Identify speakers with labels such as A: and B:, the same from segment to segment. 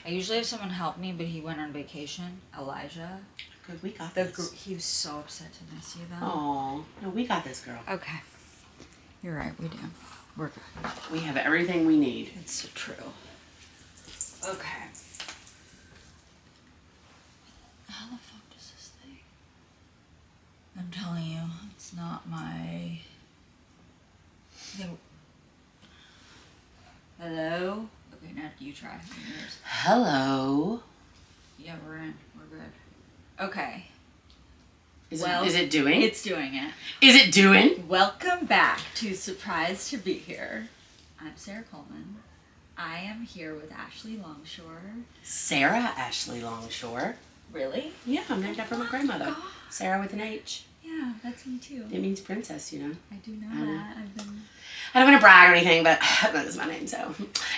A: I usually have someone help me, but he went on vacation. Elijah.
B: Good, we got this.
A: He was so upset to miss you, though.
B: Oh, no, we got this, girl.
A: Okay. You're right, we do. We're good.
B: We have everything we need.
A: It's so true. Okay. How the fuck does this thing? I'm telling you, it's not my... Hello? Okay, now you try. Yours.
B: Hello.
A: Yeah, we're in. We're good. Okay.
B: Is it doing?
A: It's doing it.
B: Is it doing?
A: Welcome back to Surprised to Be Here. I'm Sarah Coleman. I am here with Ashley Longshore.
B: Sarah Ashley Longshore.
A: Really?
B: Yeah, I'm named after my grandmother.
A: God.
B: Sarah with an H.
A: Yeah, that's me too.
B: It means princess, you know.
A: I do know that.
B: I don't want to brag or anything, but that is my name, so.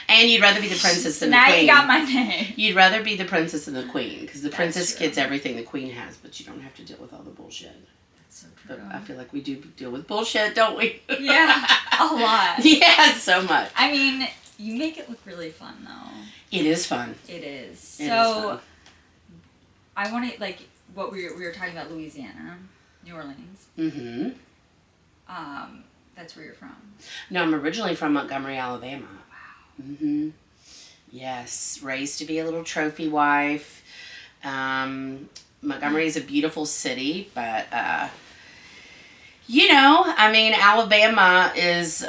B: And you'd rather be the princess than the queen.
A: Now you got my name.
B: You'd rather be the princess than the queen, because the
A: That's
B: princess
A: true.
B: gets everything the queen has, but you don't have to deal with all the bullshit.
A: That's so true.
B: But I feel like we do deal with bullshit, don't we?
A: Yeah, a lot.
B: Yeah, so much.
A: I mean, you make it look really fun, though.
B: It is fun.
A: It is.
B: It is
A: so,
B: fun.
A: I want to, like, what we were talking about Louisiana, New Orleans.
B: Mm-hmm.
A: That's where you're from.
B: No, I'm originally from Montgomery, Alabama.
A: Wow.
B: Mm-hmm. Yes, raised to be a little trophy wife. Montgomery is a beautiful city, but, you know, I mean, Alabama is,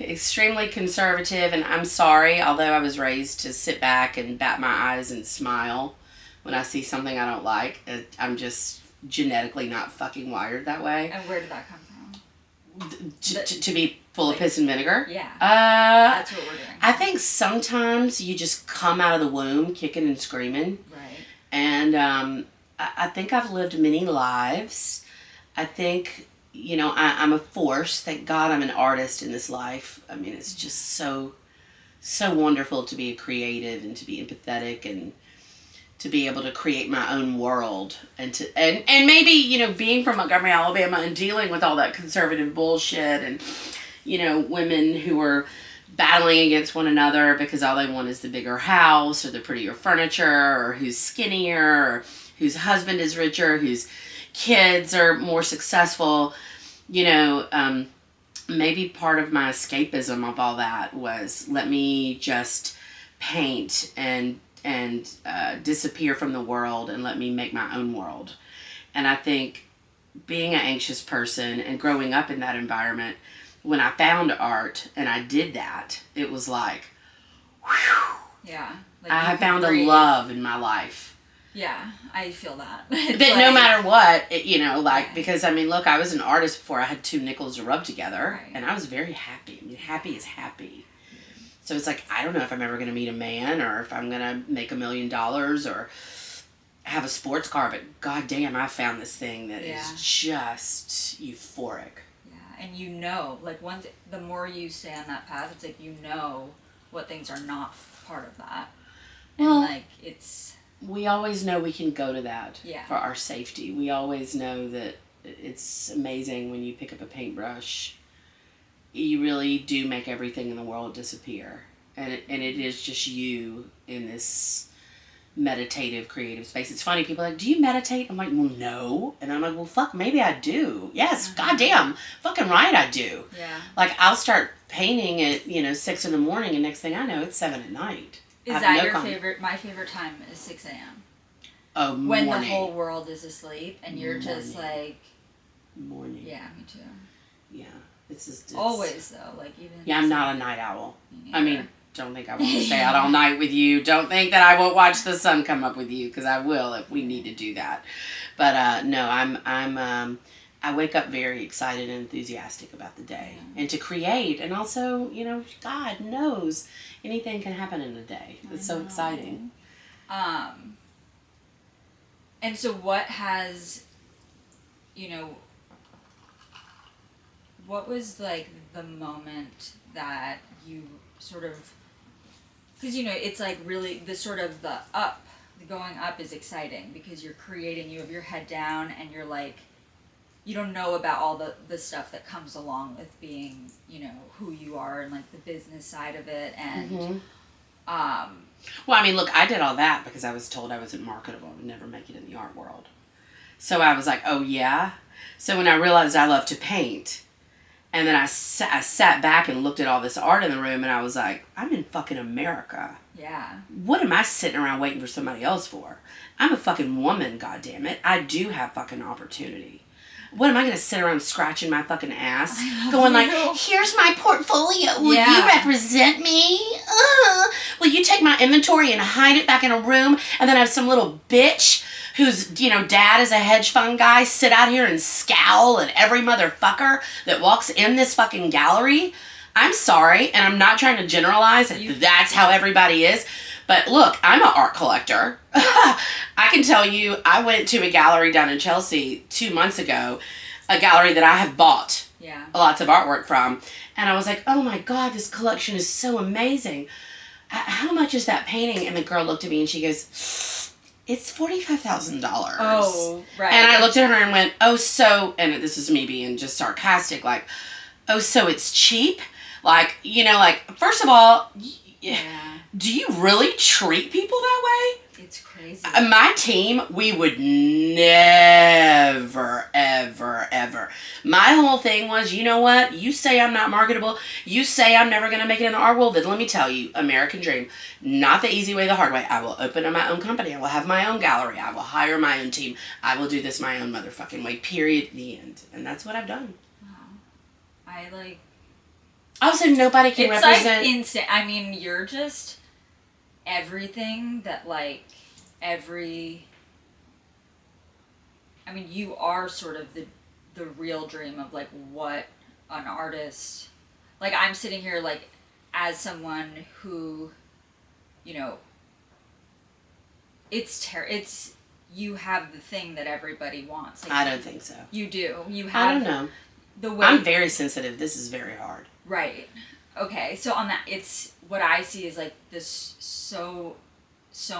B: extremely conservative, and I'm sorry, although I was raised to sit back and bat my eyes and smile when I see something I don't like. I'm just genetically not fucking wired that way.
A: And where did that come from?
B: To be full of piss and vinegar?
A: Yeah. That's what we're doing.
B: I think sometimes you just come out of the womb kicking and screaming.
A: Right.
B: And I think I've lived many lives. I think, you know, I'm a force. Thank God I'm an artist in this life. I mean, it's just so wonderful to be a creative and to be empathetic and to be able to create my own world and maybe, you know, being from Montgomery, Alabama and dealing with all that conservative bullshit and, you know, women who are battling against one another because all they want is the bigger house or the prettier furniture or who's skinnier or whose husband is richer, whose kids are more successful. You know, maybe part of my escapism of all that was let me just paint and disappear from the world and let me make my own world. And I think being an anxious person and growing up in that environment, when I found art and I did that, it was like, whew.
A: Yeah. Like
B: I found a love in my life.
A: Yeah, I feel that.
B: That like, no matter what, you know, like, yeah. Because, I mean, look, I was an artist before I had two nickels to rub together, right. And I was very happy. I mean, happy is happy. So it's like, I don't know if I'm ever going to meet a man or if I'm going to make $1 million or have a sports car, but goddamn, I found this thing that is just euphoric.
A: Yeah, and you know, like, the more you stay on that path, it's like you know what things are not part of that. And, well, like, it's...
B: We always know we can go to that for our safety. We always know that it's amazing when you pick up a paintbrush. You really do make everything in the world disappear. And it is just you in this meditative, creative space. It's funny, people are like, do you meditate? I'm like, well, no. And I'm like, well, fuck, maybe I do. Yes, goddamn, fucking right I do.
A: Yeah.
B: Like, I'll start painting at, 6 in the morning, and next thing I know, it's 7 at night.
A: Is that your favorite? My favorite time is 6 a.m.
B: Oh, morning.
A: When the whole world is asleep, and you're just like...
B: Morning.
A: Yeah, me too.
B: Yeah. It's
A: always though, like even.
B: Yeah, I'm not a night owl. I mean, don't think I won't stay out all night with you. Don't think that I won't watch the sun come up with you, because I will if we need to do that. But no, I wake up very excited and enthusiastic about the day and to create, and also, God knows anything can happen in a day. It's so exciting.
A: And so, what has, what was, like, the moment that you sort of... Because, it's, like, really the sort of the going up is exciting because you're creating, you have your head down, and you're, like, you don't know about all the stuff that comes along with being, who you are and, like, the business side of it. And
B: Well, I mean, look, I did all that because I was told I wasn't marketable. I would never make it in the art world. So I was like, oh, yeah? So when I realized I love to paint, and then I sat back and looked at all this art in the room, and I was like, I'm in fucking America.
A: Yeah.
B: What am I sitting around waiting for somebody else for? I'm a fucking woman, goddammit. I do have fucking opportunity. What am I going to sit around scratching my fucking ass? Going like, here's my portfolio. Will you represent me? Will you take my inventory and hide it back in a room? And then have some little bitch whose, dad is a hedge fund guy sit out here and scowl at every motherfucker that walks in this fucking gallery? I'm sorry, and I'm not trying to generalize. That's how everybody is. But look, I'm an art collector. I can tell you, I went to a gallery down in Chelsea 2 months ago, a gallery that I have bought lots of artwork from. And I was like, oh my God, this collection is so amazing. How much is that painting? And the girl looked at me and she goes, it's $45,000.
A: Oh, right.
B: And I looked at her and went, oh, so, and this is me being just sarcastic, like, oh, so it's cheap? Like, first of all, do you really treat people that way?
A: It's crazy.
B: My team, we would never, ever, ever. My whole thing was, you know what? You say I'm not marketable. You say I'm never going to make it in the art world. Then let me tell you, American dream. Not the easy way, the hard way. I will open up my own company. I will have my own gallery. I will hire my own team. I will do this my own motherfucking way. Period. The end. And that's what I've done.
A: Wow.
B: Also, nobody can represent.
A: It's like insane. I mean, you're just everything that you are sort of the real dream of like what an artist, like I'm sitting here like as someone who, it's you have the thing that everybody wants. Like,
B: I don't think so.
A: You do. You have.
B: I don't know.
A: The way
B: I'm very sensitive. This is very hard.
A: Right. Okay. So on that, it's what I see is like this so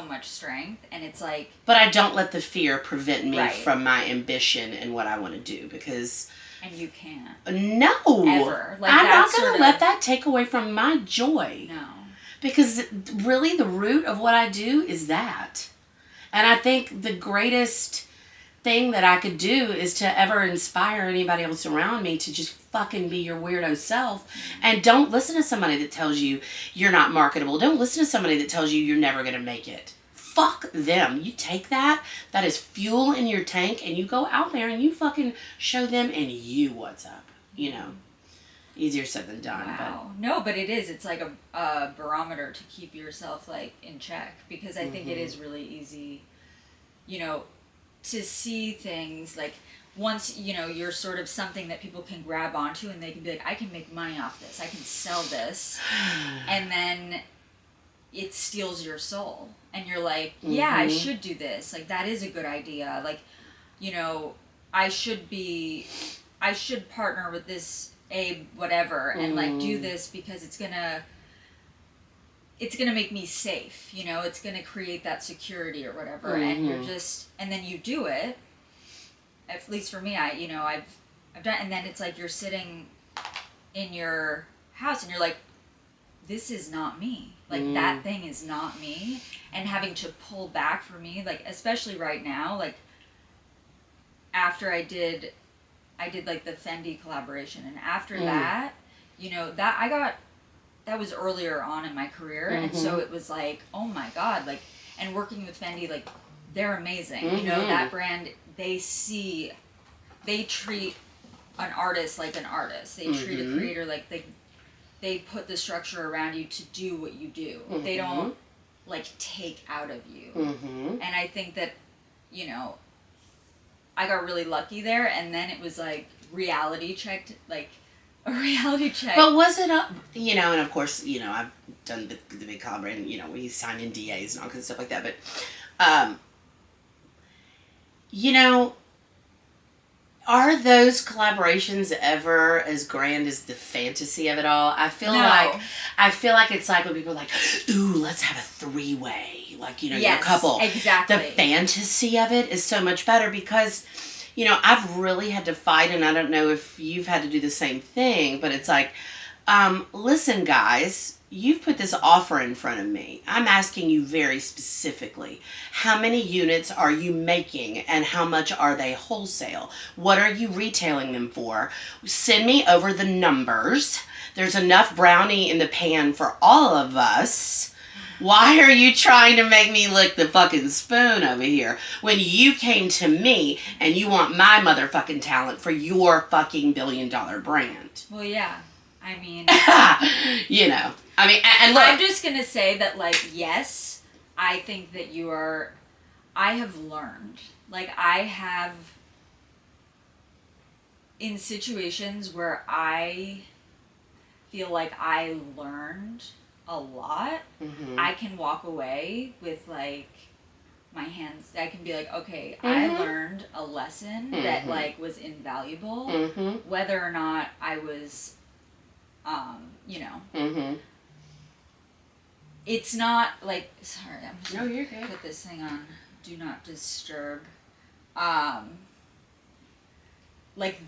A: much strength, and it's like.
B: But I don't let the fear prevent me
A: Right.
B: from my ambition and what I want to do because.
A: And you can't.
B: No.
A: Ever. Like,
B: I'm not
A: that's
B: going
A: sort
B: to
A: of-
B: let that take away from my joy.
A: No.
B: Because really the root of what I do is that. And I think the greatest thing that I could do is to ever inspire anybody else around me to just fucking be your weirdo self. And don't listen to somebody that tells you you're not marketable. Don't listen to somebody that tells you you're never going to make it. Fuck them. You take that is fuel in your tank, and you go out there and you fucking show them and you what's up. Easier said than done.
A: Wow. No, but it is. It's like a barometer to keep yourself like in check, because I think it is really easy, to see things like once, you're sort of something that people can grab onto and they can be like, I can make money off this. I can sell this. And then it steals your soul. And you're like, yeah, I should do this. Like, that is a good idea. Like, I should partner with this whatever and like do this because it's gonna make me safe, it's gonna create that security or whatever, and you're just, and then you do it. At least for me, I've done, and then it's like you're sitting in your house and you're like, this is not me. Like that thing is not me, and having to pull back for me, like especially right now, like after I did like the Fendi collaboration, and after that, that was earlier on in my career, and so it was like, oh my God, like, and working with Fendi, like, they're amazing, that brand, they treat an artist like an artist, they treat a creator like they put the structure around you to do what you do, they don't, like, take out of you, and I think that, I got really lucky there, and then it was like reality checked, like a reality check.
B: But was it and of course, I've done the big collaboration, we sign NDAs and all kinds of stuff like that, but, are those collaborations ever as grand as the fantasy of it all? I feel like it's like when people are like, ooh, let's have a three-way. Like, you're a couple.
A: Exactly.
B: The fantasy of it is so much better because, I've really had to fight, and I don't know if you've had to do the same thing, but it's like, listen, guys, you've put this offer in front of me. I'm asking you very specifically, how many units are you making and how much are they wholesale? What are you retailing them for? Send me over the numbers. There's enough brownie in the pan for all of us. Why are you trying to make me lick the fucking spoon over here when you came to me and you want my motherfucking talent for your fucking $1 billion brand?
A: Well, yeah. I mean,
B: you know, I mean, and look,
A: I'm just going to say that, like, yes, I think that I have learned, like, I have, in situations where I feel like I learned a lot,
B: mm-hmm.
A: I can walk away with, like, my hands, I can be like, okay,
B: Mm-hmm.
A: I learned a lesson
B: Mm-hmm.
A: that, like, was invaluable,
B: Mm-hmm.
A: whether or not I was, you know,
B: Mm-hmm.
A: it's not like, sorry, I'm just
B: No, you're good.
A: put this thing on do not disturb. Like,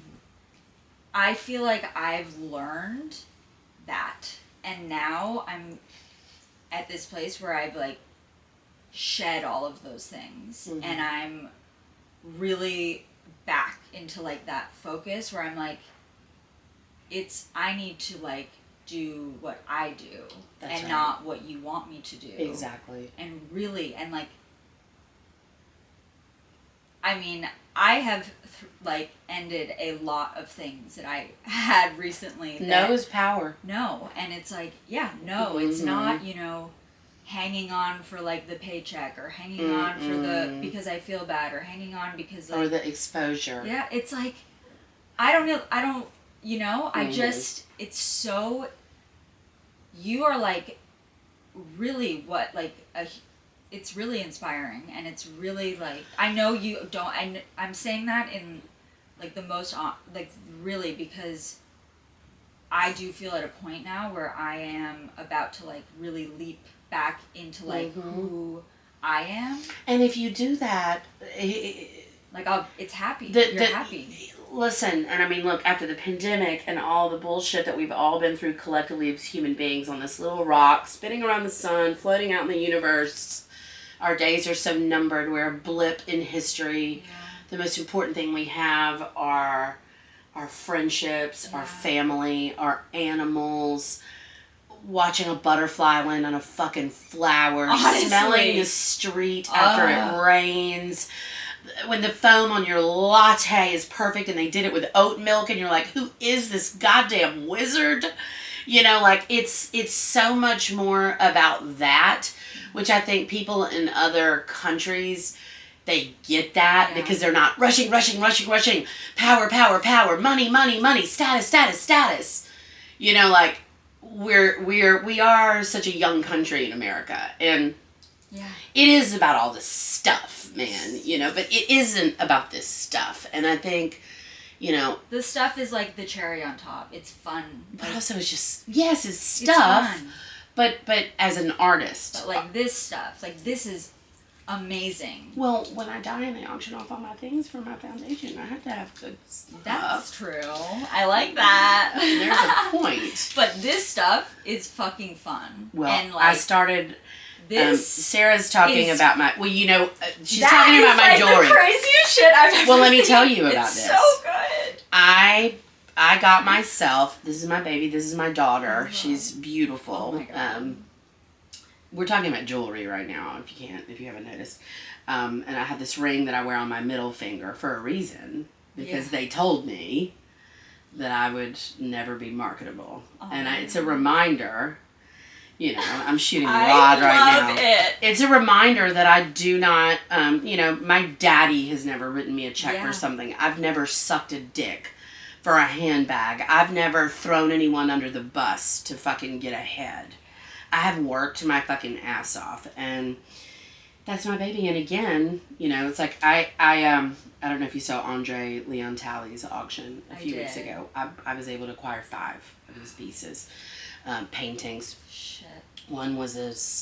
A: I feel like I've learned that, and now I'm at this place where I've, like, shed all of those things,
B: mm-hmm.
A: and I'm really back into, like, that focus where I'm like, I need to, like, do what I do.
B: That's
A: and
B: right.
A: not what you want me to do.
B: Exactly.
A: And really, and, like, I mean, I have, like, ended a lot of things that I had recently.
B: No is power.
A: No. And it's like, yeah, no,
B: mm-hmm.
A: it's not, you know, hanging on for, like, the paycheck, or hanging on for the, because I feel bad, or hanging on because, like,
B: or the exposure.
A: Yeah, it's like, I don't, you know, I just, it's so, you are, like, really what, like, it's really inspiring, and it's really, like, I know you don't, I'm saying that in, like, the most, like, really, because I do feel at a point now where I am about to, like, really leap back into, like,
B: mm-hmm.
A: who I am.
B: And if you do that,
A: like, it's happy. You're happy.
B: Listen, and I mean, look, after the pandemic and all the bullshit that we've all been through collectively as human beings on this little rock, spinning around the sun, floating out in the universe, our days are so numbered. We're a blip in history.
A: Yeah.
B: The most important thing we have are our friendships, our family, our animals, watching a butterfly land on a fucking flower,
A: Honestly.
B: smelling the street after it rains, when the foam on your latte is perfect and they did it with oat milk and you're like, who is this goddamn wizard? You know, like, it's so much more about that, which I think people in other countries, they get that because they're not rushing, power, money, status. You know, like, we are such a young country in America, and it is about all this stuff, man, you know, but it isn't about this stuff. And I think, you know,
A: the stuff is, like, the cherry on top. It's fun.
B: But also it's just, yes, it's stuff.
A: It's fun.
B: But as an artist.
A: But, like, this stuff, like, this is amazing.
B: Well, when I die and they auction off all my things for my foundation, I have to have good stuff.
A: That's true. I like that.
B: There's a point.
A: But this stuff is fucking fun.
B: Well,
A: and, like,
B: I started...
A: This
B: Sarah's talking about my... Well, you know, she's
A: that
B: talking about my
A: like
B: jewelry.
A: The craziest shit I've ever
B: Well, let me
A: seen.
B: tell you about
A: it's
B: this.
A: So good.
B: I got myself... This is my baby. This is my daughter.
A: Oh.
B: She's beautiful.
A: Oh my God.
B: We're talking about jewelry right now, if you haven't noticed. And I have this ring that I wear on my middle finger for a reason. Because they told me that I would never be marketable.
A: Oh.
B: And it's a reminder... You know, I'm shooting rod right now.
A: I love it.
B: It's a reminder that I do not, you know, my daddy has never written me a check for something. I've never sucked a dick for a handbag. I've never thrown anyone under the bus to fucking get ahead. I have worked my fucking ass off, and that's my baby. And again, you know, it's like I don't know if you saw Andre Leon Talley's auction a few weeks ago. I was able to acquire 5 of his pieces. Paintings.
A: Shit.
B: One was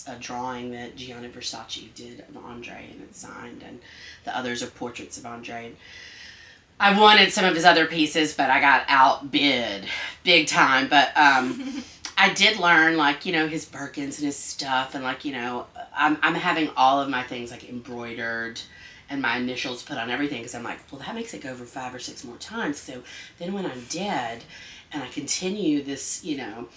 B: a drawing that Gianni Versace did of Andre, and it's signed, and the others are portraits of Andre. And I wanted some of his other pieces, but I got outbid big time. But I did learn, like, you know, his Birkins and his stuff, and, like, you know, I'm having all of my things, like, embroidered and my initials put on everything, because I'm like, well, that makes it go over 5 or 6 more times. So then when I'm dead and I continue this, you know,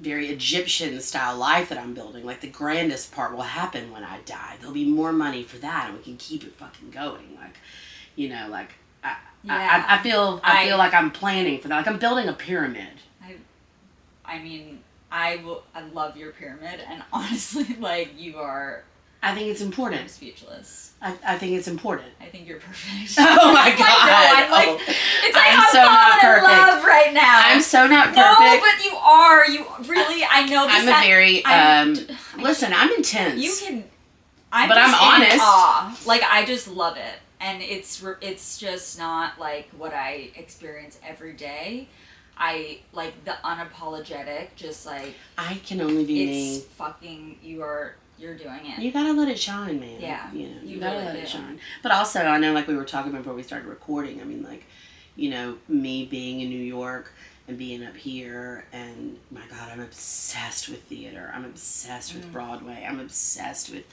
B: very Egyptian style life that I'm building, like, the grandest part will happen when I die. There'll be more money for that, and we can keep it fucking going. Like, you know, like, I feel like I'm planning for that. Like, I'm building a pyramid.
A: I mean, I love your pyramid, and honestly, like, you are.
B: I think it's important.
A: I'm speechless.
B: I think it's important.
A: I think you're perfect.
B: Oh my god!
A: I know, I'm like, it's like I'm
B: so not
A: falling in
B: perfect.
A: love right now.
B: I'm so not perfect.
A: No, but you are. You really. I know. This
B: I'm a very. Listen, I'm intense.
A: You can.
B: But I'm honest.
A: In awe. Like, I just love it, and it's just not like what I experience every day. I like the unapologetic, just like
B: I can only be
A: it's
B: me.
A: Fucking, you're doing it.
B: You gotta let it shine, man.
A: Yeah,
B: you know, you
A: really
B: gotta let it shine. But also, I know, like we were talking before we started recording. I mean, like, you know, me being in New York and being up here, and my God, I'm obsessed with theater. I'm obsessed with Broadway. I'm obsessed with,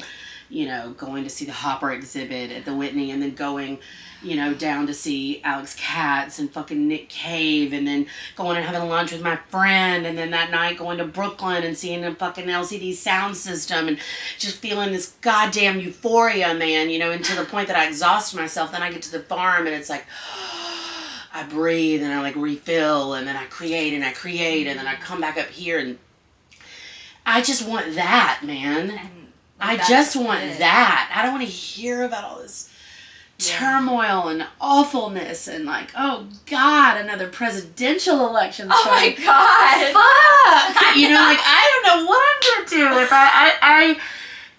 B: you know, going to see the Hopper exhibit at the Whitney, and then going, you know, down to see Alex Katz and fucking Nick Cave, and then going and having lunch with my friend, and then that night going to Brooklyn and seeing a fucking LCD sound system, and just feeling this goddamn euphoria, man, you know, and to the point that I exhaust myself. Then I get to the farm, and it's like, I breathe, and I, like, refill, and then I create, and then I come back up here, and I just want that, man.
A: And
B: I just want that. I don't want to hear about all this turmoil and awfulness, and, like, oh God, another presidential election.
A: Oh my God.
B: Fuck. You know, like, I don't know what I'm gonna do if I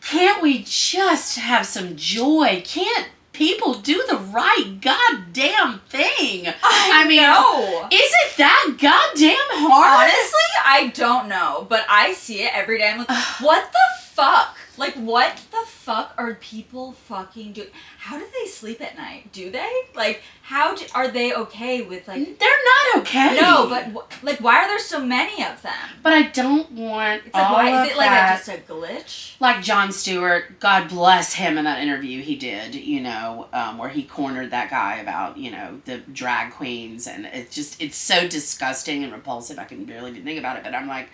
B: can't we just have some joy? Can't people do the right goddamn thing? I mean,
A: know.
B: Is it that goddamn hard?
A: Honestly, I don't know, but I see it every day. I'm like, what the fuck? Like, what the fuck are people fucking doing? How do they sleep at night? Do they? Like, are they okay with, like...
B: They're not okay.
A: No, but, like, why are there so many of them?
B: But I don't want
A: it's like,
B: all
A: why,
B: of
A: is it, like,
B: that.
A: just a glitch?
B: Like Jon Stewart, God bless him, in that interview he did, you know, where he cornered that guy about, you know, the drag queens, and it's so disgusting and repulsive, I can barely even think about it, but I'm like,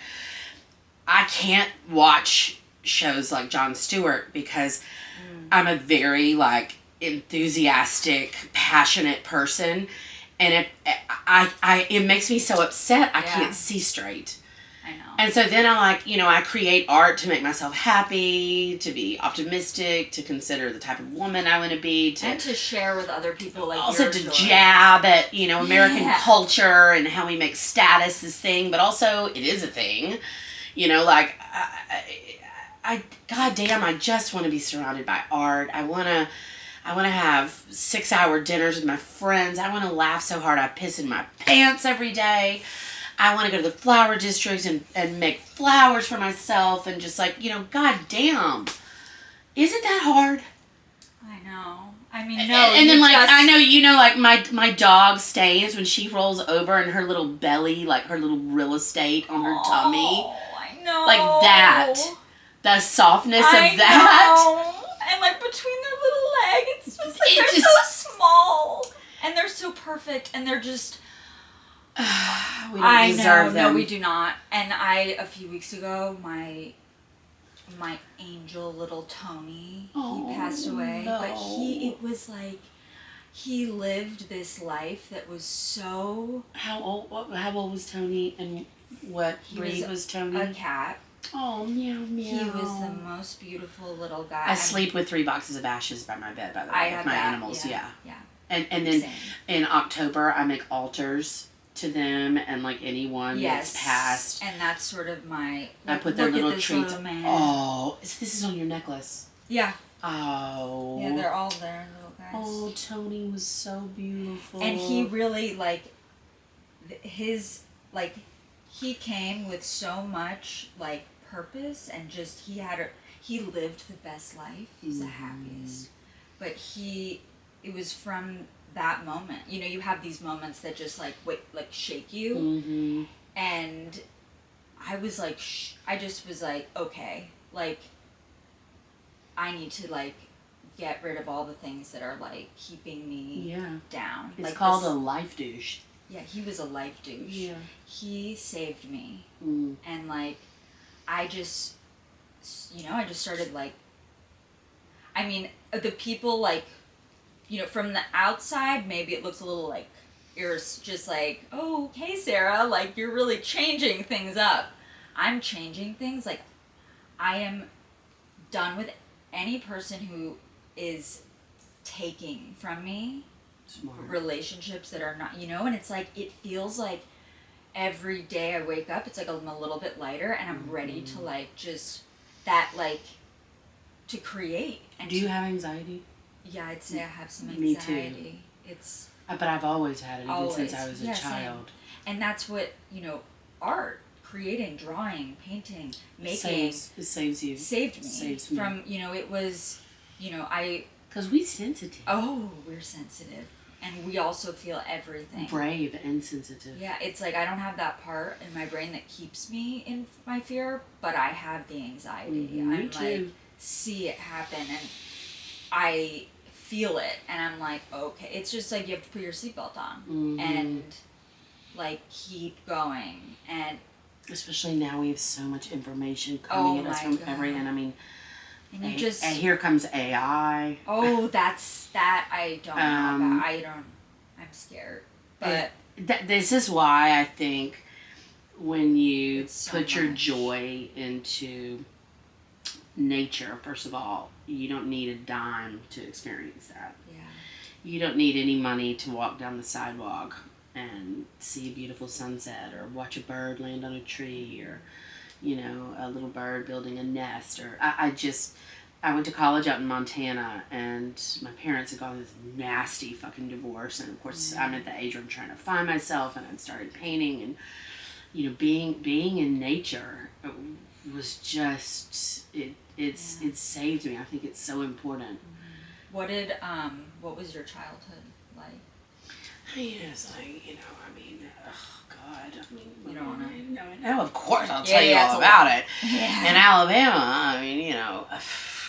B: I can't watch shows like Jon Stewart, because I'm a very, like, enthusiastic, passionate person, and it makes me so upset I can't see straight.
A: I know.
B: And so then I create art to make myself happy, to be optimistic, to consider the type of woman I want to be,
A: and to share with other people, like,
B: also
A: your
B: to
A: story.
B: jab at, you know, American culture and how we make status this thing, but also it is a thing, you know, like, goddamn, I just want to be surrounded by art. I want to have 6-hour dinners with my friends. I want to laugh so hard I piss in my pants every day. I want to go to the flower district and make flowers for myself, and just, like, you know, goddamn, is it that hard?
A: I know. I mean, no.
B: And then, like, I know, you know, like, my dog Stays, when she rolls over and her little belly, like, her little real estate on her tummy.
A: I know.
B: Like that. The softness of that.
A: Know. And, like, between their little leg, it's just like, they're so small. And they're so perfect. And they're just...
B: we don't deserve them.
A: No, we do not. And a few weeks ago, my angel little Tony, he passed away.
B: No.
A: But it was like, he lived this life that was so...
B: How old was Tony, and what breed was Tony?
A: A cat.
B: Oh, meow, meow.
A: He was the most beautiful little guy.
B: I sleep with 3 boxes of ashes by my bed, by the way.
A: I have
B: my
A: that,
B: animals, yeah. And then
A: Same.
B: in October, I make altars to them, and, like, anyone that's passed.
A: And that's sort of my...
B: I put their little treats.
A: Little man.
B: Oh, this is on your necklace.
A: Yeah.
B: Oh.
A: Yeah, they're all there, little guys.
B: Oh, Tony was so beautiful.
A: And he really, like, he came with so much, like, purpose, and just, he lived the best life. He's the happiest. But it was from that moment. You know, you have these moments that just, like, shake you. And I was like, I just was like, okay, like, I need to, like, get rid of all the things that are, like, keeping me down.
B: It's
A: like
B: called a life douche.
A: Yeah, he was a life douche.
B: Yeah.
A: He saved me.
B: Mm.
A: And, like, I just, I just started, like, I mean, the people, like, from the outside, maybe it looks a little, like, you're just like, oh, okay, Sarah, like, you're really changing things up. I'm changing things. Like, I am done with any person who is taking from me.
B: Smart.
A: Relationships that are not, and it's like, it feels like every day I wake up, it's like I'm a little bit lighter and I'm ready to, like, just that, like, to create. And
B: do you have anxiety?
A: Yeah, I'd say I have some anxiety.
B: Me too.
A: It's...
B: But I've always had it, even since I was a child.
A: Same. And that's what, art, creating, drawing, painting, making...
B: It saves you.
A: Saved me.
B: Saves me.
A: From, it was, I...
B: Because we're sensitive.
A: Oh, we're sensitive. And we also feel everything.
B: Brave and sensitive.
A: Yeah, it's like I don't have that part in my brain that keeps me in my fear, but I have the anxiety.
B: Me too.
A: Like, see it happen, and I feel it, and I'm like, okay. It's just like you have to put your seatbelt on and, like, keep going. And
B: especially now we have so much information coming at us from every end. I mean,
A: and you
B: and here comes AI.
A: Oh, that I don't know about. I'm scared. But
B: this is why I think when you put your
A: much
B: joy into nature, first of all, you don't need a dime to experience that.
A: Yeah.
B: You don't need any money to walk down the sidewalk and see a beautiful sunset or watch a bird land on a tree or, a little bird building a nest. Or I went to college out in Montana, and my parents had gone through this nasty fucking divorce, and of course I'm at the age where I'm trying to find myself, and I started painting, and being in nature was just it saved me. I think it's so important.
A: What was your childhood like?
B: It's like, oh God,
A: you don't want to
B: no, of course I'll tell you all about it.
A: Yeah.
B: In Alabama,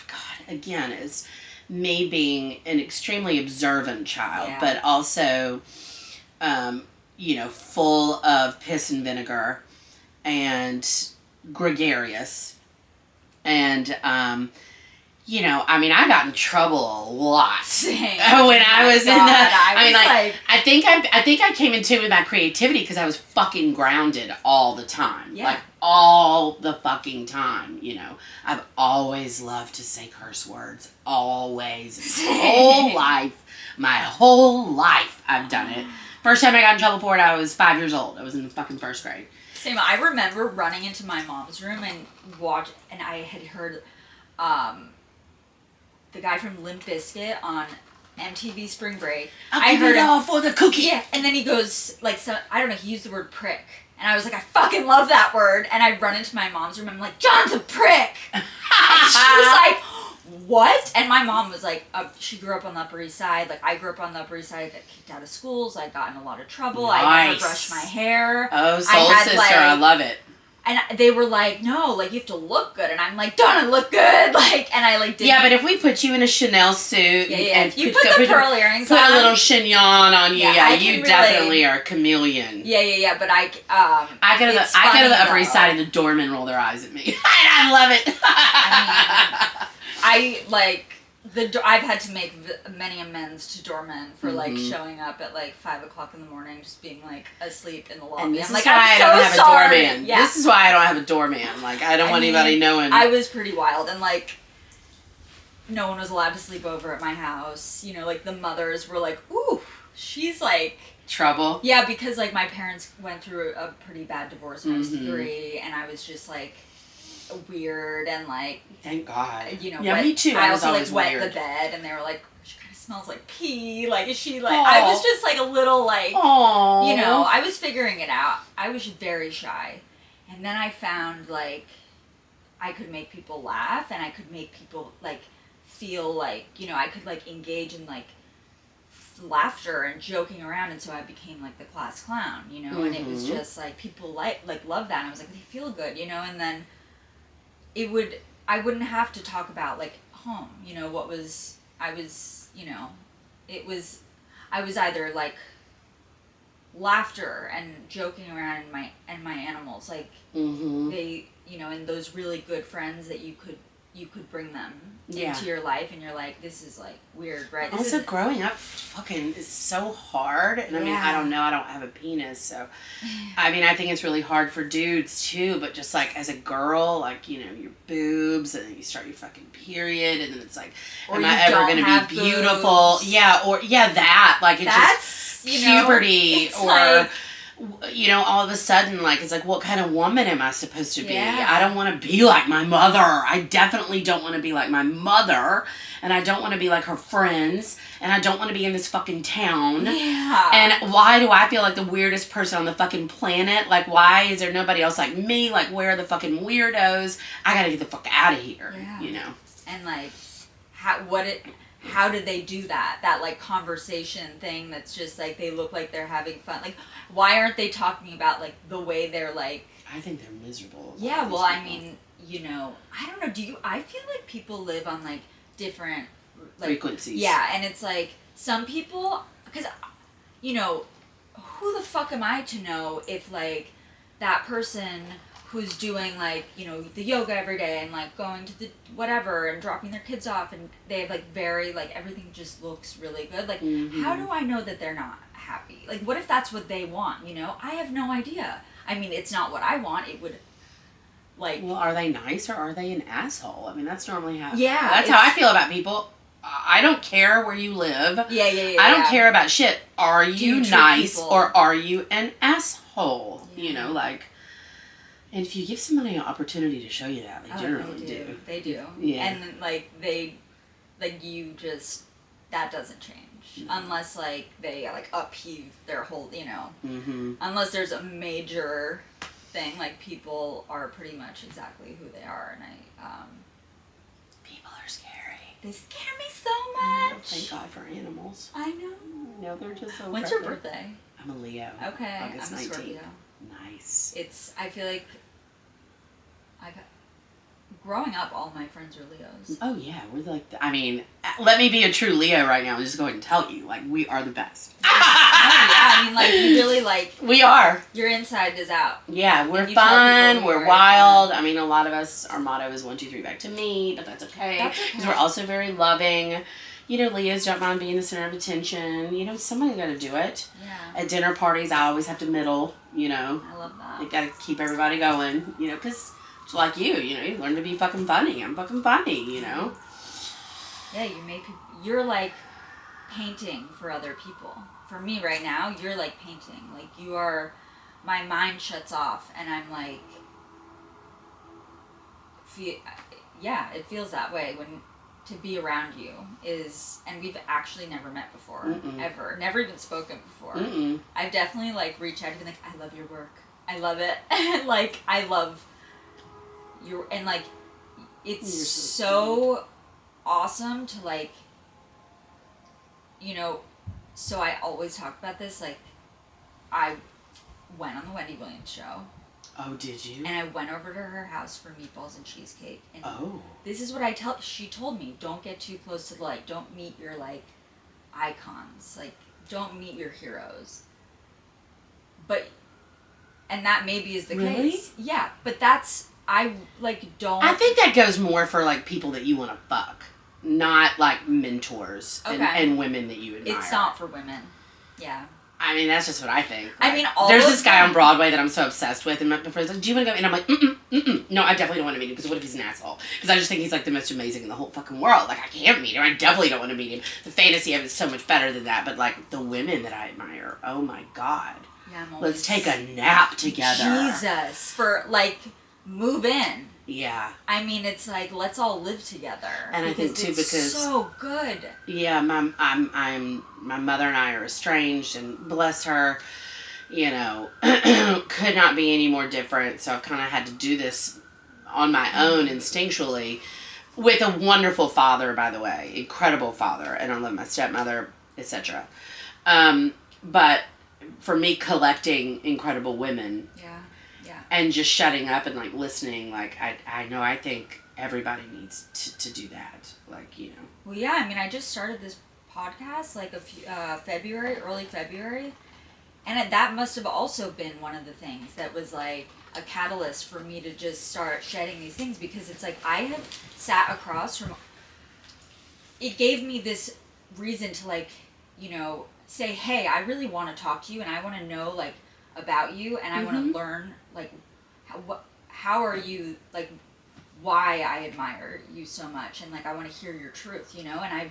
B: God, again, it's me being an extremely observant child, but also, full of piss and vinegar and gregarious. And, I got in trouble a lot.
A: Same.
B: When I was in the,
A: I
B: think I came into it with that creativity because I was fucking grounded all the time.
A: Yeah.
B: Like, all the fucking time, I've always loved to say curse words. Always. My whole life I've done it. First time I got in trouble for it, I was 5 years old. I was in fucking first grade.
A: Same. I remember running into my mom's room and I had heard, the guy from Limp Bizkit on MTV Spring Break.
B: I heard it all for the cookie.
A: Yeah, and then he goes, like, I don't know, he used the word prick. And I was like, I fucking love that word. And I run into my mom's room and I'm like, John's a prick. And she was like, what? And my mom was like, she grew up on the Upper East Side. Like, I grew up on the Upper East Side. I got kicked out of schools. I got in a lot of trouble.
B: Nice.
A: I never brushed my hair.
B: Oh, soul sister, I love it.
A: And they were like, no, like, you have to look good. And I'm like, don't I look good? Like, and I, like, didn't.
B: Yeah, but if we put you in a Chanel suit
A: and you put the pearl earrings on.
B: Put a little chignon on you. Yeah, you
A: really,
B: definitely are a chameleon.
A: Yeah, but I
B: go to the Upper East Side and the doormen roll their eyes at me. I love it. I've had to make many amends to doormen for, like, showing up at, like, 5 o'clock in the morning, just being, like, asleep in the lobby. And this
A: I'm
B: is
A: like,
B: why
A: I'm
B: I don't have
A: sorry.
B: a doorman.
A: Yeah.
B: This is why I don't have a doorman. Like, I don't want anybody knowing.
A: I was pretty wild, and, like, no one was allowed to sleep over at my house. Like, the mothers were like, ooh, she's, like...
B: Trouble?
A: Yeah, because, like, my parents went through a pretty bad divorce when I was 3, and I was just, like... weird and like
B: thank God
A: me
B: too.
A: I also like wet the bed and they were like she kind of smells like pee, like is she like I was just like a little like
B: aww.
A: I was figuring it out. I was very shy, and then I found like I could make people laugh and I could make people like feel like I could like engage in like laughter and joking around, and so I became like the class clown, you know, and it was just like people like love that, and I was like, they feel good, you know, and then I wouldn't have to talk about like home, you know, you know, I was either like laughter and joking around and my animals, like they, you know, and those really good friends that you could bring them into your life, and you're like, this is like weird, right?
B: Also, growing up fucking is so hard, and I mean, I don't know, I don't have a penis, so I mean, I think it's really hard for dudes too, but just like as a girl, like, you know, your boobs, and then you start your fucking period, and then it's like, or am I ever gonna be beautiful? Boobs. That, like, it's just puberty, or like, you know, all of a sudden, like, it's like, what kind of woman am I supposed to be? I don't want to be like my mother. I definitely don't want to be like my mother. And I don't want to be like her friends. And I don't want to be in this fucking town. Yeah. And why do I feel like the weirdest person on the fucking planet? Like, why is there nobody else like me? Like, where are the fucking weirdos? I gotta get the fuck out of here, you know?
A: And, like, how did they do that? That, like, conversation thing that's just, like, they look like they're having fun. Like, why aren't they talking about, like, the way they're, like...
B: I think they're miserable.
A: Yeah, well, I mean, you know, I don't know, I feel like people live on, like, different... Like,
B: frequencies.
A: Yeah, and it's, like, some people... Because, you know, who the fuck am I to know if, like, that person... who's doing, like, you know, the yoga every day and, like, going to the whatever and dropping their kids off, and they have, like, very, like, everything just looks really good. Like, how do I know that they're not happy? Like, what if that's what they want, you know? I have no idea. I mean, it's not what I want. It would, like...
B: Well, are they nice or are they an asshole? I mean, that's normally how...
A: Yeah.
B: That's how I feel about people. I don't care where you live.
A: Yeah.
B: I don't care about shit. Are you nice or are you an asshole? Yeah. You know, like... And if you give somebody an opportunity to show you that, they generally do.
A: They do.
B: Yeah.
A: And then, like, you just, that doesn't change. Unless, like, they, like, upheave their whole, you know. Unless there's a major thing, like, people are pretty much exactly who they are. And
B: people are scary.
A: They scare me so much.
B: Thank God for animals.
A: I know.
B: No, they're just so
A: When's your birthday?
B: I'm a Leo.
A: Okay.
B: August
A: I'm a
B: 19th.
A: Scorpio.
B: Nice.
A: I feel like growing up, all my friends are Leos.
B: Oh yeah, we're like, I mean, let me be a true Leo right now and just go ahead and tell you, like, we are the best.
A: I mean, like, you really, like...
B: We are.
A: Your inside is out.
B: Yeah, we're fun, we're wild. I mean, a lot of us, our motto is 1, 2, 3, back to me, but that's okay. Because we're also very loving. You know, Leos don't mind being the center of attention. You know, somebody's got to do it.
A: Yeah.
B: At dinner parties, I always have to middle, you know.
A: I love that.
B: You got to keep everybody going, you know, because... like you know, you learn to be fucking funny. I'm fucking funny, you know?
A: Yeah, you're like painting for other people. For me right now, you're like painting. Like, you are, my mind shuts off and I'm like, it feels that way when, to be around you is, and we've actually never met before, ever. Never even spoken before. I've definitely, like, reached out and been like, I love your work. I love it. Like, I love... and, like, it's so awesome to, like, you know, so I always talk about this, like, I went on the Wendy Williams show.
B: Oh, did you?
A: And I went over to her house for meatballs and cheesecake. And this is what she told me, don't get too close to the light. Don't meet your, like, icons. Like, don't meet your heroes. But, and that maybe is the case. Yeah, but that's... I think
B: that goes more for, like, people that you want to fuck, not, like, mentors and women that you admire.
A: It's not for women. Yeah.
B: I mean, that's just what I think.
A: Like, I mean,
B: there's this guy on Broadway that I'm so obsessed with, and my friend's like, do you want to go? And I'm like, no, I definitely don't want to meet him, because what if he's an asshole? Because I just think he's, like, the most amazing in the whole fucking world. Like, I can't meet him. I definitely don't want to meet him. The fantasy of it is so much better than that, but, like, the women that I admire, oh my God. Yeah, let's take a nap together.
A: Jesus. For, like... move in.
B: Yeah.
A: I mean, it's like, let's all live together.
B: And I think too, because
A: so good.
B: Yeah, my mother and I are estranged, and bless her, you know, could not be any more different. So I've kind of had to do this on my own instinctually, with a wonderful father, by the way, incredible father, and I love my stepmother. etc. But for me, collecting incredible women and just shutting up and, like, listening, like, I think everybody needs to do that. Like, you know.
A: Well, yeah, I mean, I just started this podcast, like, early February, and that must have also been one of the things that was, like, a catalyst for me to just start shedding these things, because it's like I have sat across from... It gave me this reason to, like, you know, say, hey, I really want to talk to you, and I want to know, like, about you, and I want to learn, like, how are you, like, why I admire you so much, and, like, I want to hear your truth, you know, and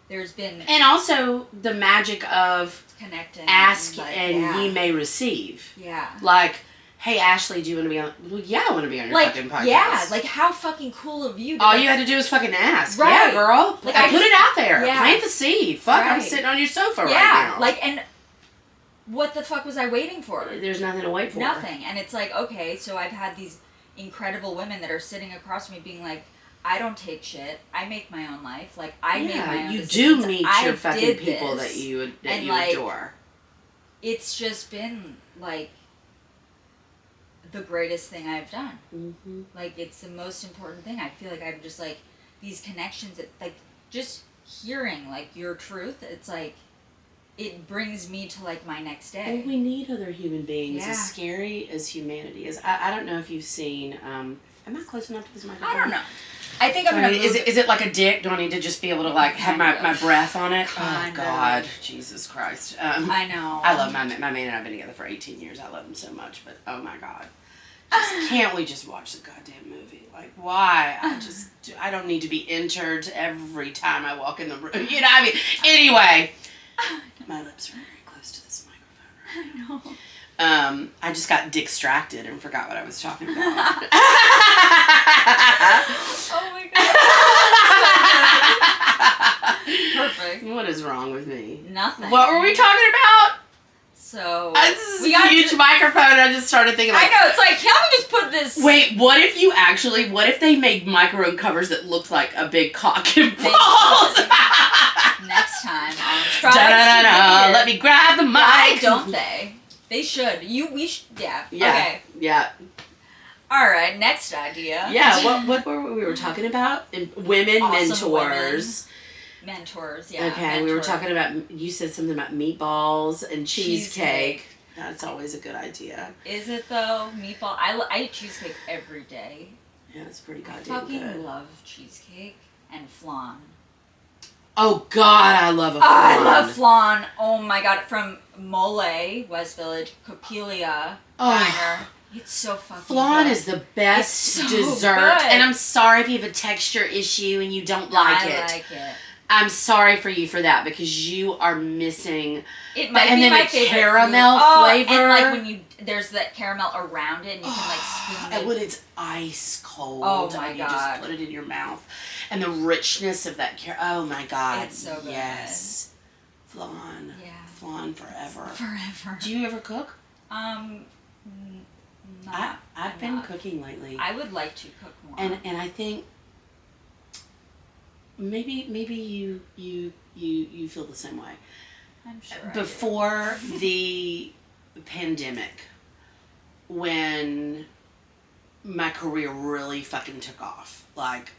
A: there's been...
B: And also the magic of
A: connecting.
B: Ask
A: like,
B: and ye may receive.
A: Yeah.
B: Like, hey, Ashley, do you want to be on... Well, yeah, I want to be on your fucking podcast.
A: Yeah, like, how fucking cool of you.
B: All you had to do was fucking ask.
A: Right.
B: Yeah, girl.
A: Like,
B: I put it out there.
A: Yeah.
B: Plant the seed. Fuck,
A: right.
B: I'm sitting on your sofa right now.
A: Yeah, like, and what the fuck was I waiting for?
B: There's nothing to wait for.
A: Nothing. And it's like, okay, so I've had these incredible women that are sitting across from me being like, I don't take shit. I make my own life. Like, I make my own decisions.
B: You do meet your
A: I
B: fucking people that you
A: like,
B: adore.
A: It's just been, like, the greatest thing I've done.
B: Mm-hmm.
A: Like, it's the most important thing. I feel like I've just, like, these connections that, like, just hearing, like, your truth, it's like, it brings me to, like, my next day.
B: Well, we need other human beings.
A: Yeah.
B: As scary as humanity is. I don't know if you've seen, am I close enough to this microphone?
A: I don't know. I think I'm gonna move.
B: Is it like a dick? Do I need to just be able to, like, have my breath on it?
A: Kind
B: Oh, God.
A: of.
B: Jesus Christ.
A: I know.
B: I love my man and I've been together for 18 years. I love him so much, but oh my God. Just, can't we just watch the goddamn movie? Like, why? I don't need to be entered every time I walk in the room. You know, I mean, anyway. My lips are very close to this microphone right
A: I know.
B: I just got distracted and forgot what I was talking about.
A: Oh my God. Perfect.
B: What is wrong with me?
A: Nothing.
B: What were we talking about?
A: So
B: We got a huge microphone. I just started thinking, like,
A: I know, it's like, can't we just put this...
B: Wait, what if they made microphone covers that looked like a big cock and balls?
A: Next time, I'll try.
B: Let me grab the mic.
A: Why don't they? They should. We should. Yeah. Okay.
B: Yeah.
A: All right. Next idea.
B: Yeah. What were we were talking about? Women
A: Awesome
B: mentors.
A: Mentors. Yeah.
B: Okay.
A: Mentor.
B: We were talking about. You said something about meatballs and cheesecake. That's always a good idea.
A: Is it though? Meatball. I eat cheesecake every day.
B: Yeah, it's pretty goddamn
A: fucking
B: good.
A: love cheesecake and flan.
B: Oh God, I love a flan.
A: I love flan. Oh my God, from Mole, West Village, Copelia Diner. It's so fucking
B: flan
A: good.
B: is the best
A: so
B: dessert.
A: good.
B: And I'm sorry if you have a texture issue and you don't like it.
A: I like it.
B: I'm sorry for you for that because you are missing.
A: It might
B: and
A: be
B: then
A: my
B: the
A: favorite
B: caramel
A: food.
B: flavor.
A: And like when there's that caramel around it and you can like spoon it.
B: And when it's ice cold.
A: Oh my
B: and
A: God.
B: You just put it in your mouth. And the richness of that oh my God.
A: It's so good.
B: Yes. Flan.
A: Yeah.
B: Flan forever.
A: Forever.
B: Do you ever cook? I've been
A: not.
B: cooking lately.
A: I would like to cook more.
B: And I think maybe you feel the same way.
A: I'm sure.
B: Before the pandemic, when my career really fucking took off, like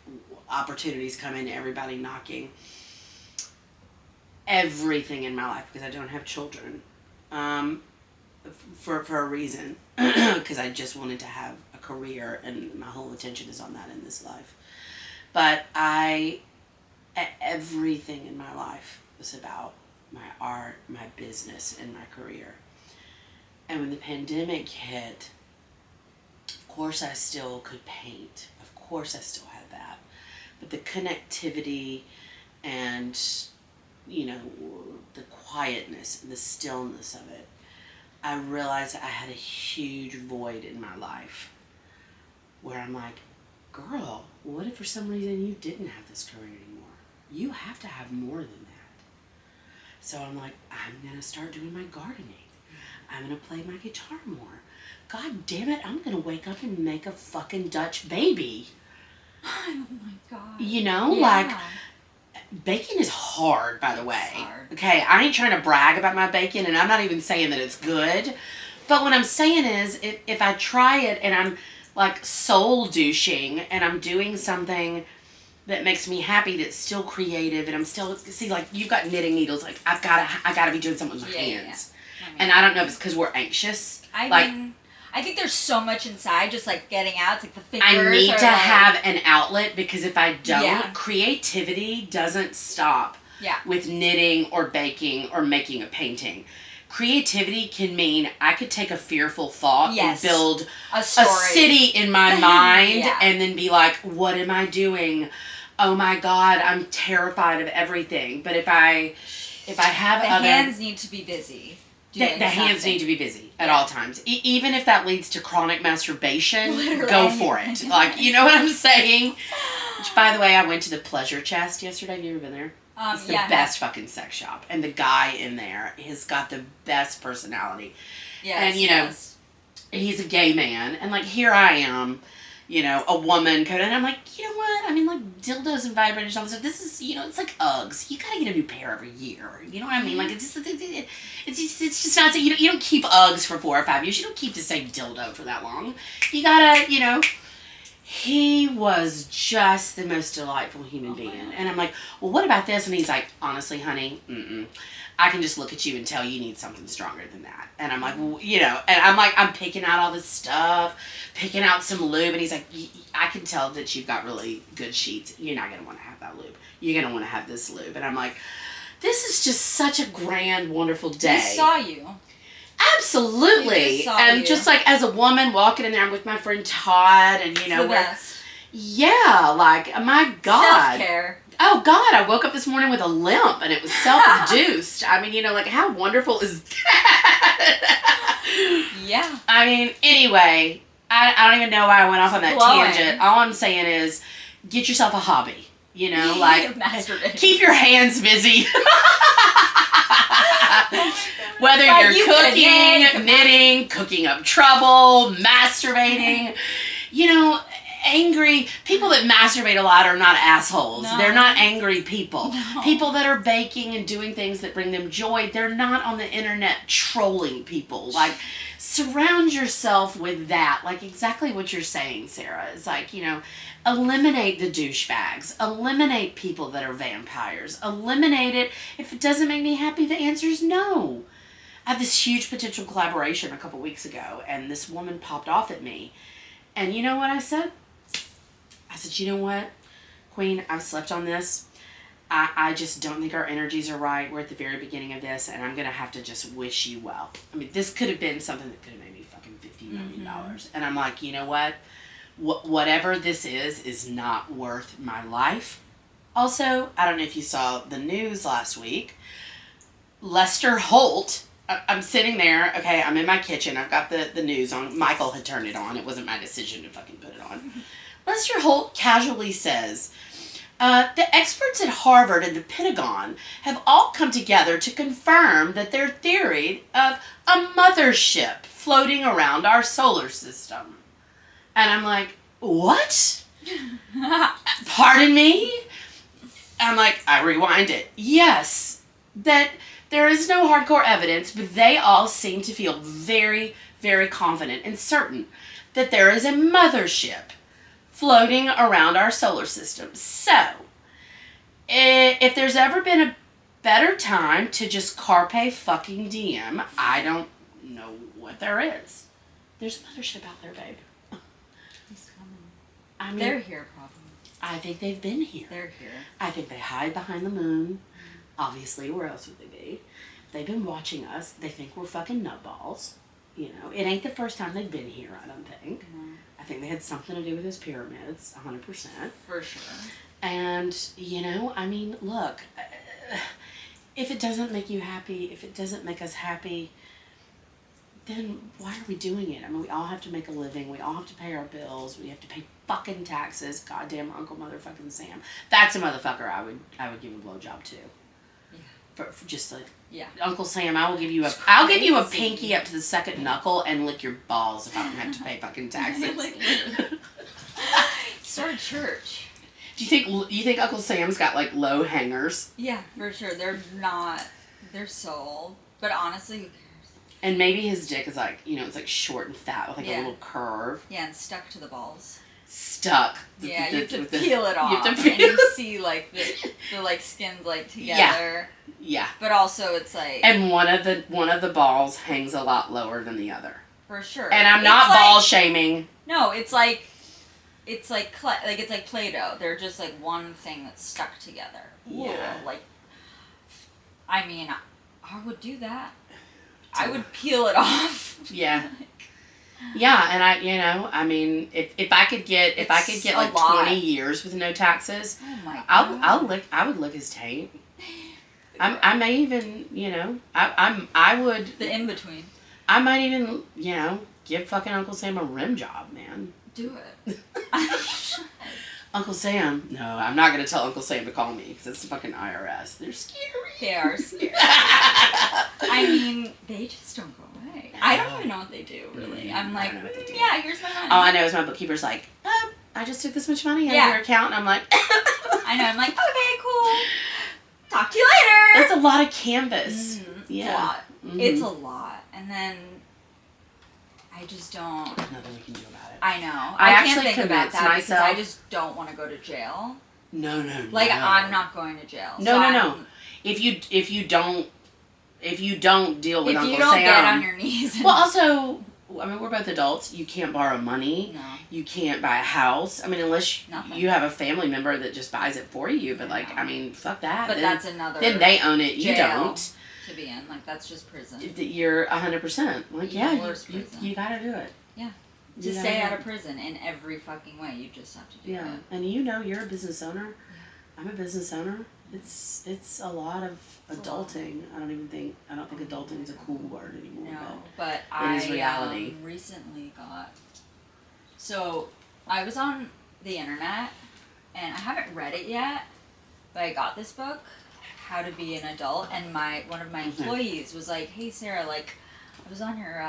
B: opportunities coming, everybody knocking, everything in my life, because I don't have children, for a reason, because I just wanted to have a career and my whole attention is on that in this life. But everything in my life was about my art, my business, and my career. And when the pandemic hit, of course I still could paint. Of course I still had that. But the connectivity and, you know, the quietness and the stillness of it, I realized I had a huge void in my life where I'm like, girl, what if for some reason you didn't have this career anymore? You have to have more than that. So I'm like, I'm going to start doing my gardening. I'm going to play my guitar more. God damn it, I'm going to wake up and make a fucking Dutch baby.
A: Oh my God.
B: You know,
A: yeah.
B: like, Bacon is hard, by the way.
A: hard.
B: Okay, I ain't trying to brag about my bacon, and I'm not even saying that it's good. But what I'm saying is, if I try it and I'm like soul douching and I'm doing something that makes me happy, that's still creative, and I'm still, see, like, you've got knitting needles, like, I gotta be doing something with my hands. Yeah. And I don't know if it's because we're anxious.
A: I think there's so much inside, just like getting out. It's like the fingers.
B: I need to
A: like,
B: have an outlet, because if I don't,
A: Yeah.
B: creativity doesn't stop
A: Yeah.
B: with knitting or baking or making a painting. Creativity can mean I could take a fearful thought
A: Yes.
B: and build
A: a
B: a
A: story.
B: city in my mind
A: Yeah.
B: and then be like, what am I doing? Oh my God, I'm terrified of everything. But if I have
A: The
B: other...
A: hands need to be busy.
B: The hands need to be busy at all times. Even if that leads to chronic masturbation,
A: Literally.
B: go for it. Like, you know what I'm saying? Which, by the way, I went to the Pleasure Chest yesterday. Have you ever been there? It's the best fucking sex shop. And the guy in there has got the best personality.
A: Yes,
B: And, you know, he's a gay man. And, like, here I am, you know, a woman. And I'm like, you know what? I mean, like, dildos and vibrators and all this stuff. This is, you know, it's like Uggs. You gotta get a new pair every year. You know what I mean? Like, it's just not, you don't keep Uggs for 4 or 5 years. You don't keep the same dildo for that long. You gotta, you know. He was just the most delightful human being. And I'm like, well, what about this? And he's like, honestly, honey, I can just look at you and tell you need something stronger than that. And I'm like, well, you know, and I'm like, I'm picking out all this stuff, picking out some lube. And he's like, I can tell that you've got really good sheets. You're not going to want to have that lube. You're going to want to have this lube. And I'm like, this is just such a grand, wonderful day.
A: He saw you.
B: Absolutely. And just like as a woman walking in there, I'm with my friend Todd, and you know,
A: the best.
B: Yeah, like, my God.
A: Self-care.
B: Oh God, I woke up this morning with a limp and it was self-induced. I mean, you know, like, how wonderful is that?
A: Yeah.
B: I mean, anyway, I don't even know why I went off on that tangent. All I'm saying is, get yourself a hobby. You know, like, keep your hands busy. Whether you're cooking, knitting, cooking up trouble, masturbating, you know, angry people that masturbate a lot are not assholes. No. They're not angry people. No. People that are baking and doing things that bring them joy, they're not on the internet trolling people. Like, surround yourself with that. Like, exactly what you're saying, Sarah. It's like, you know, eliminate the douchebags. Eliminate people that are vampires. Eliminate it. If it doesn't make me happy, the answer is no. I had this huge potential collaboration a couple weeks ago, and this woman popped off at me. And you know what I said? I said, you know what, Queen, I've slept on this. I just don't think our energies are right. We're at the very beginning of this, and I'm going to have to just wish you well. I mean, this could have been something that could have made me fucking $50 million. And I'm like, you know what? Whatever this is not worth my life. Also, I don't know if you saw the news last week. Lester Holt, I'm sitting there, okay, I'm in my kitchen. I've got the news on. Michael had turned it on. It wasn't my decision to fucking put it on. Lester Holt casually says, the experts at Harvard and the Pentagon have all come together to confirm that their theory of a mothership floating around our solar system. And I'm like, what? Pardon me? I'm like, I rewind it. Yes, that there is no hardcore evidence, but they all seem to feel very, very confident and certain that there is a mothership floating around our solar system. So, if there's ever been a better time to just carpe fucking diem, I don't know what there is. There's a mothership out there, babe.
A: He's coming.
B: I mean,
A: they're here, probably.
B: I think they've been here.
A: They're here.
B: I think they hide behind the moon. Obviously, where else would they be? They've been watching us. They think we're fucking nutballs. You know, it ain't the first time they've been here, I don't think. I think they had something to do with those pyramids, 100%.
A: For sure.
B: And, you know, I mean, look, if it doesn't make you happy, if it doesn't make us happy, then why are we doing it? I mean, we all have to make a living. We all have to pay our bills. We have to pay fucking taxes. Goddamn Uncle Motherfucking Sam. That's a motherfucker I would give a blowjob to. Yeah. For just like, yeah. Uncle Sam, I'll give you a pinky up to the second knuckle and lick your balls if I don't have to pay fucking taxes.
A: Start a church.
B: you think Uncle Sam's got like low hangers?
A: Yeah, for sure. They're so old. But honestly, who cares?
B: And maybe his dick is like, it's like short and fat with like a little curve.
A: Yeah, and stuck to the balls.
B: Stuck.
A: You have to peel it off.
B: You have to peel
A: and you see like the like skins like together.
B: Yeah.
A: But also it's like.
B: And one of the balls hangs a lot lower than the other.
A: For sure.
B: And I'm not ball shaming.
A: No, it's like Play-Doh. They're just like one thing that's stuck together.
B: Yeah.
A: Like, I mean, I would do that. I would peel it off.
B: Yeah. Yeah, and I mean, if I could get like 20 years with no taxes,
A: oh my God.
B: I would lick his taint. I may even, I would
A: the in between.
B: I might even, give fucking Uncle Sam a rim job, man.
A: Do it.
B: Uncle Sam. No, I'm not going to tell Uncle Sam to call me because it's the fucking IRS. They're scary.
A: They are scary. I mean, they just don't go away. I don't even know what they do, really. I'm like, yeah, here's my money.
B: All I know is my bookkeeper's like, I just took this much money out of your account. And I'm like,
A: I know. I'm like, okay, cool. Talk to you later.
B: That's a lot of canvas.
A: Yeah. It's a lot. Mm-hmm. It's a lot. And then I just don't.
B: There's nothing we can do about it.
A: I know.
B: I
A: can't think about that
B: myself,
A: because I just don't want to go to jail.
B: No.
A: Like, I'm not going to jail.
B: No. If you don't deal with Uncle Sam.
A: If you don't get on your knees.
B: Well, also, I mean, we're both adults. You can't borrow money.
A: No.
B: You can't buy a house. I mean, unless
A: Nothing.
B: you have a family member that just buys it for you. But, I mean, fuck that.
A: But that's another.
B: Then they own it. You
A: jail
B: don't.
A: To be in. Like, that's just prison.
B: You're 100%. Like, yeah, you gotta do it.
A: Yeah. To stay out of prison in every fucking way, you just have to do it.
B: Yeah. And you're a business owner. Yeah. I'm a business owner. It's a lot of adulting. I don't think adulting is a cool word anymore.
A: No, but
B: it is reality.
A: Recently got. So I was on the internet, and I haven't read it yet, but I got this book, How to Be an Adult, and one of my employees was like, "Hey Sarah, like, I was on your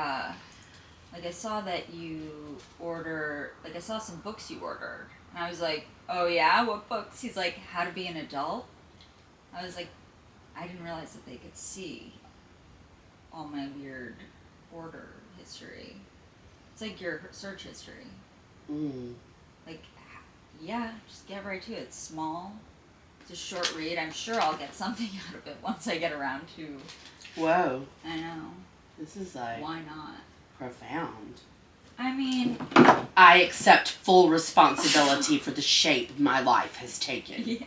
A: like I saw that you I saw some books you ordered," and I was like, "Oh yeah, what books?" He's like, "How to Be an Adult." I was like, I didn't realize that they could see all my weird order history. It's like your search history.
B: Mm.
A: Like, yeah, just get right to it. It's small. It's a short read. I'm sure I'll get something out of it once I get around to.
B: Whoa.
A: I know.
B: This is like.
A: Why not?
B: Profound.
A: I mean.
B: I accept full responsibility for the shape my life has taken.
A: Yeah.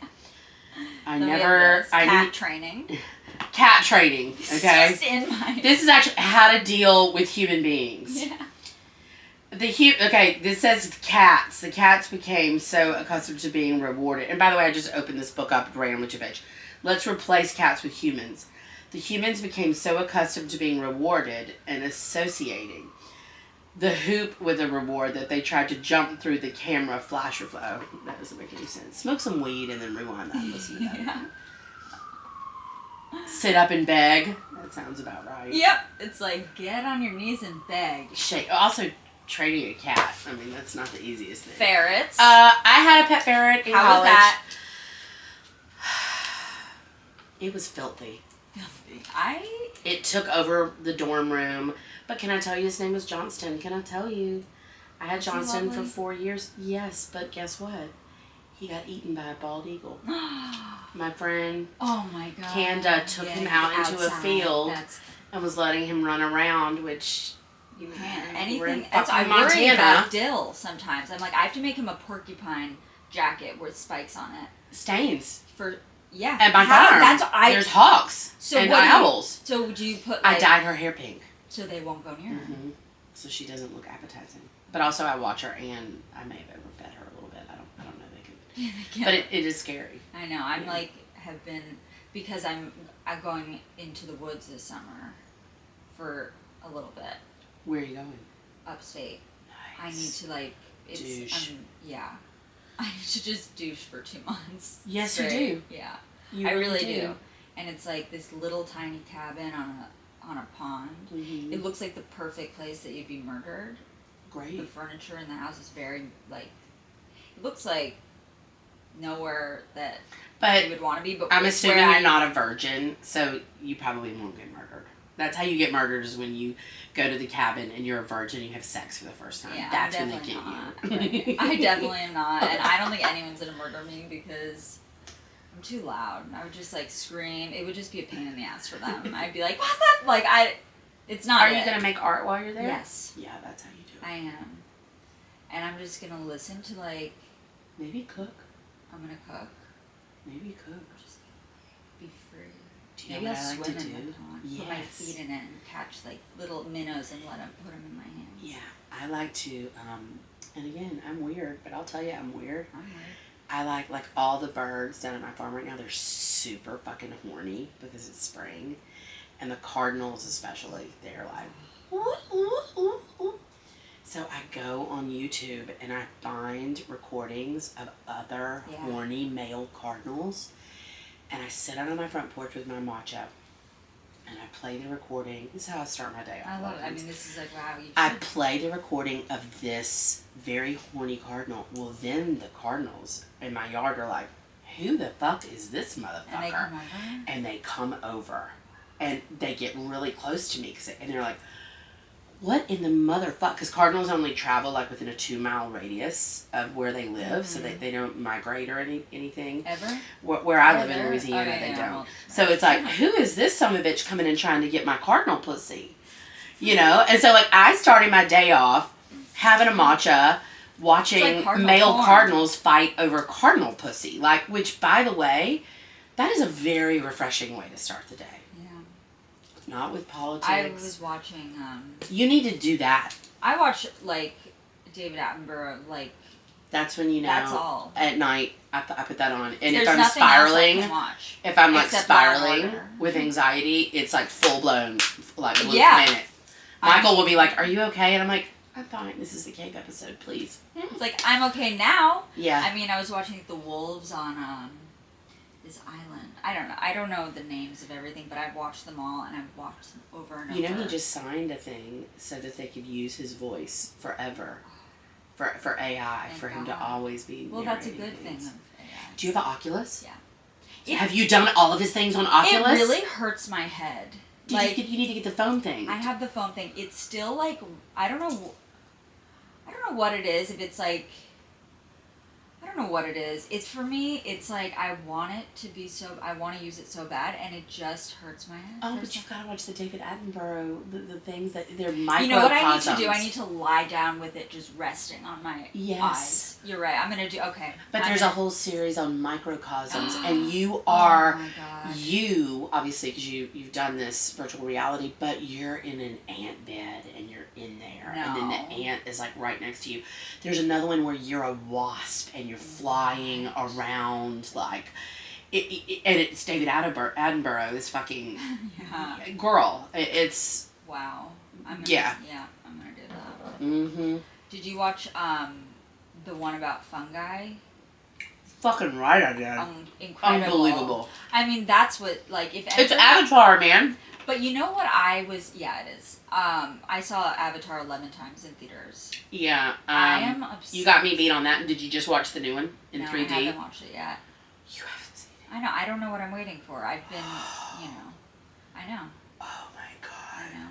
B: Cat
A: training.
B: Cat training, okay?
A: Just in my.
B: This is actually how to deal with human beings.
A: Yeah.
B: This says cats. The cats became so accustomed to being rewarded. And by the way, I just opened this book up randomly to page. Let's replace cats with humans. The humans became so accustomed to being rewarded and associating the hoop with a reward that they tried to jump through the camera flasher flow. That doesn't make any sense. Smoke some weed and then rewind that and listen to that.
A: Yeah.
B: Sit up and beg. That sounds about right.
A: Yep. It's like, get on your knees and beg.
B: Shake. Also, training a cat. I mean, that's not the easiest thing.
A: Ferrets.
B: I had a pet ferret in college.
A: How was that?
B: It was filthy. It took over the dorm room. But can I tell you his name was Johnston? Can I tell you? I had Johnston for 4 years. Yes, but guess what? He got eaten by a bald eagle. My friend
A: oh my God.
B: Kanda took him out into a field and was letting him run around, which
A: you can't. Anything.
B: I
A: worry about Dill sometimes. I'm like, I have to make him a porcupine jacket with spikes on it.
B: Stains.
A: Yeah.
B: At my farm. There's hawks and owls.
A: So would you put
B: I dyed her hair pink.
A: So they won't go near her.
B: Mm-hmm. So she doesn't look appetizing. But also I watch her and I may have overfed her a little bit. I don't know. They can. But it is scary.
A: I know. I'm have been, because I'm going into the woods this summer for a little bit.
B: Where are you going?
A: Upstate.
B: Nice.
A: I need to douche. Yeah. I need to just douche for 2 months.
B: Yes,
A: straight.
B: you do.
A: Yeah.
B: You
A: I really do. And it's like this little tiny cabin on a pond.
B: Mm-hmm.
A: It looks like the perfect place that you'd be murdered.
B: Great.
A: The furniture in the house is very, it looks like nowhere that
B: But
A: you would want to be. But
B: I'm
A: it's
B: assuming
A: where
B: you're not a virgin, so you probably won't get murdered. That's how you get murdered, is when you go to the cabin and you're a virgin, you have sex for the first time.
A: Yeah,
B: That's
A: I'm
B: when they
A: definitely
B: get you.
A: not. I definitely am not, and I don't think anyone's gonna murder me because I'm too loud. I would just like scream. It would just be a pain in the ass for them. I'd be like, what the? Like it's not.
B: Are you gonna make art while you're there?
A: Yes.
B: Yeah, that's how you do it.
A: I am, and I'm just gonna listen to like.
B: Maybe cook.
A: I'm gonna cook.
B: Maybe cook.
A: Just be free.
B: Do you
A: Maybe
B: know
A: I'll
B: what I like
A: swim
B: to
A: in
B: do?
A: the pond.
B: Yes.
A: Put my feet in it and catch like little minnows and put them in my hands.
B: Yeah, I like to. And again, I'm weird, but I'll tell you, I'm weird.
A: I'm weird.
B: I like all the birds down at my farm right now. They're super fucking horny because it's spring, and the cardinals especially. They're like, ooh, ooh, ooh, ooh. So I go on YouTube and I find recordings of other horny male cardinals, and I sit out on my front porch with my matcha, and I play the recording. This is how I start my day off.
A: I love it. I mean, this is like, wow.
B: I play the recording of this very horny cardinal. Well, then the cardinals in my yard are like, who the fuck is this motherfucker? And they come over. And they get really close to me. And they're like, what in the motherfuck? Because cardinals only travel like within a 2-mile radius of where they live. So they don't migrate or anything.
A: Ever?
B: Where I live in Louisiana, they don't. Well, so it's like, who is this son of a bitch coming and trying to get my cardinal pussy? You know? And so like I started my day off having a matcha, watching like male cardinals fight over cardinal pussy. Like, which, by the way, that is a very refreshing way to start the day. Not with politics.
A: I was watching.
B: You need to do that.
A: I watch like David Attenborough. Like
B: that's when you know.
A: That's all.
B: At night, I put that on, and
A: There's
B: if I'm spiraling,
A: if
B: I'm like spiraling with anxiety, it's like full blown, like minute. Michael will be like, "Are you okay?" And I'm like, "I'm fine. This is the cave episode, please."
A: It's like I'm okay now.
B: Yeah.
A: I mean, I was watching the wolves on this island. I don't know the names of everything, but I've watched them all, and I've watched them over and over.
B: You know, he just signed a thing so that they could use his voice forever. For AI, for him to always be.
A: Well, that's a good thing of AI.
B: Do you have an Oculus?
A: Yeah.
B: Have you done all of his things on Oculus?
A: It really hurts my head.
B: You need to get the phone thing.
A: I have the phone thing. It's still like I don't know what it is. If it's like I don't know what it is. It's for me. It's like I want it to be so. I want to use it so bad, and it just hurts my head.
B: Oh, but you've got to watch the David Attenborough. The things that they're microcosms.
A: You know what I need to do? I need to lie down with it just resting on my eyes. You're right. I'm gonna do okay.
B: But there's a whole series on microcosms, and you are you obviously because you've done this virtual reality, but you're in an ant bed and you're in there, and then the ant is like right next to you. There's another one where you're a wasp and you're flying around like and it's David Attenborough, this fucking girl. It's
A: wow. I'm gonna do that.
B: Mm-hmm.
A: Did you watch the one about fungi?
B: Fucking right, I did.
A: Incredible.
B: Unbelievable.
A: I mean, that's what it's
B: Avatar, man.
A: But you know what it is. I saw Avatar 11 times in theaters.
B: Yeah.
A: I am obsessed.
B: You got me beat on that. Did you just watch the new one in 3D?
A: I haven't watched it yet.
B: You haven't seen it?
A: I know. I don't know what I'm waiting for. I've been, I know.
B: Oh my god.
A: I know.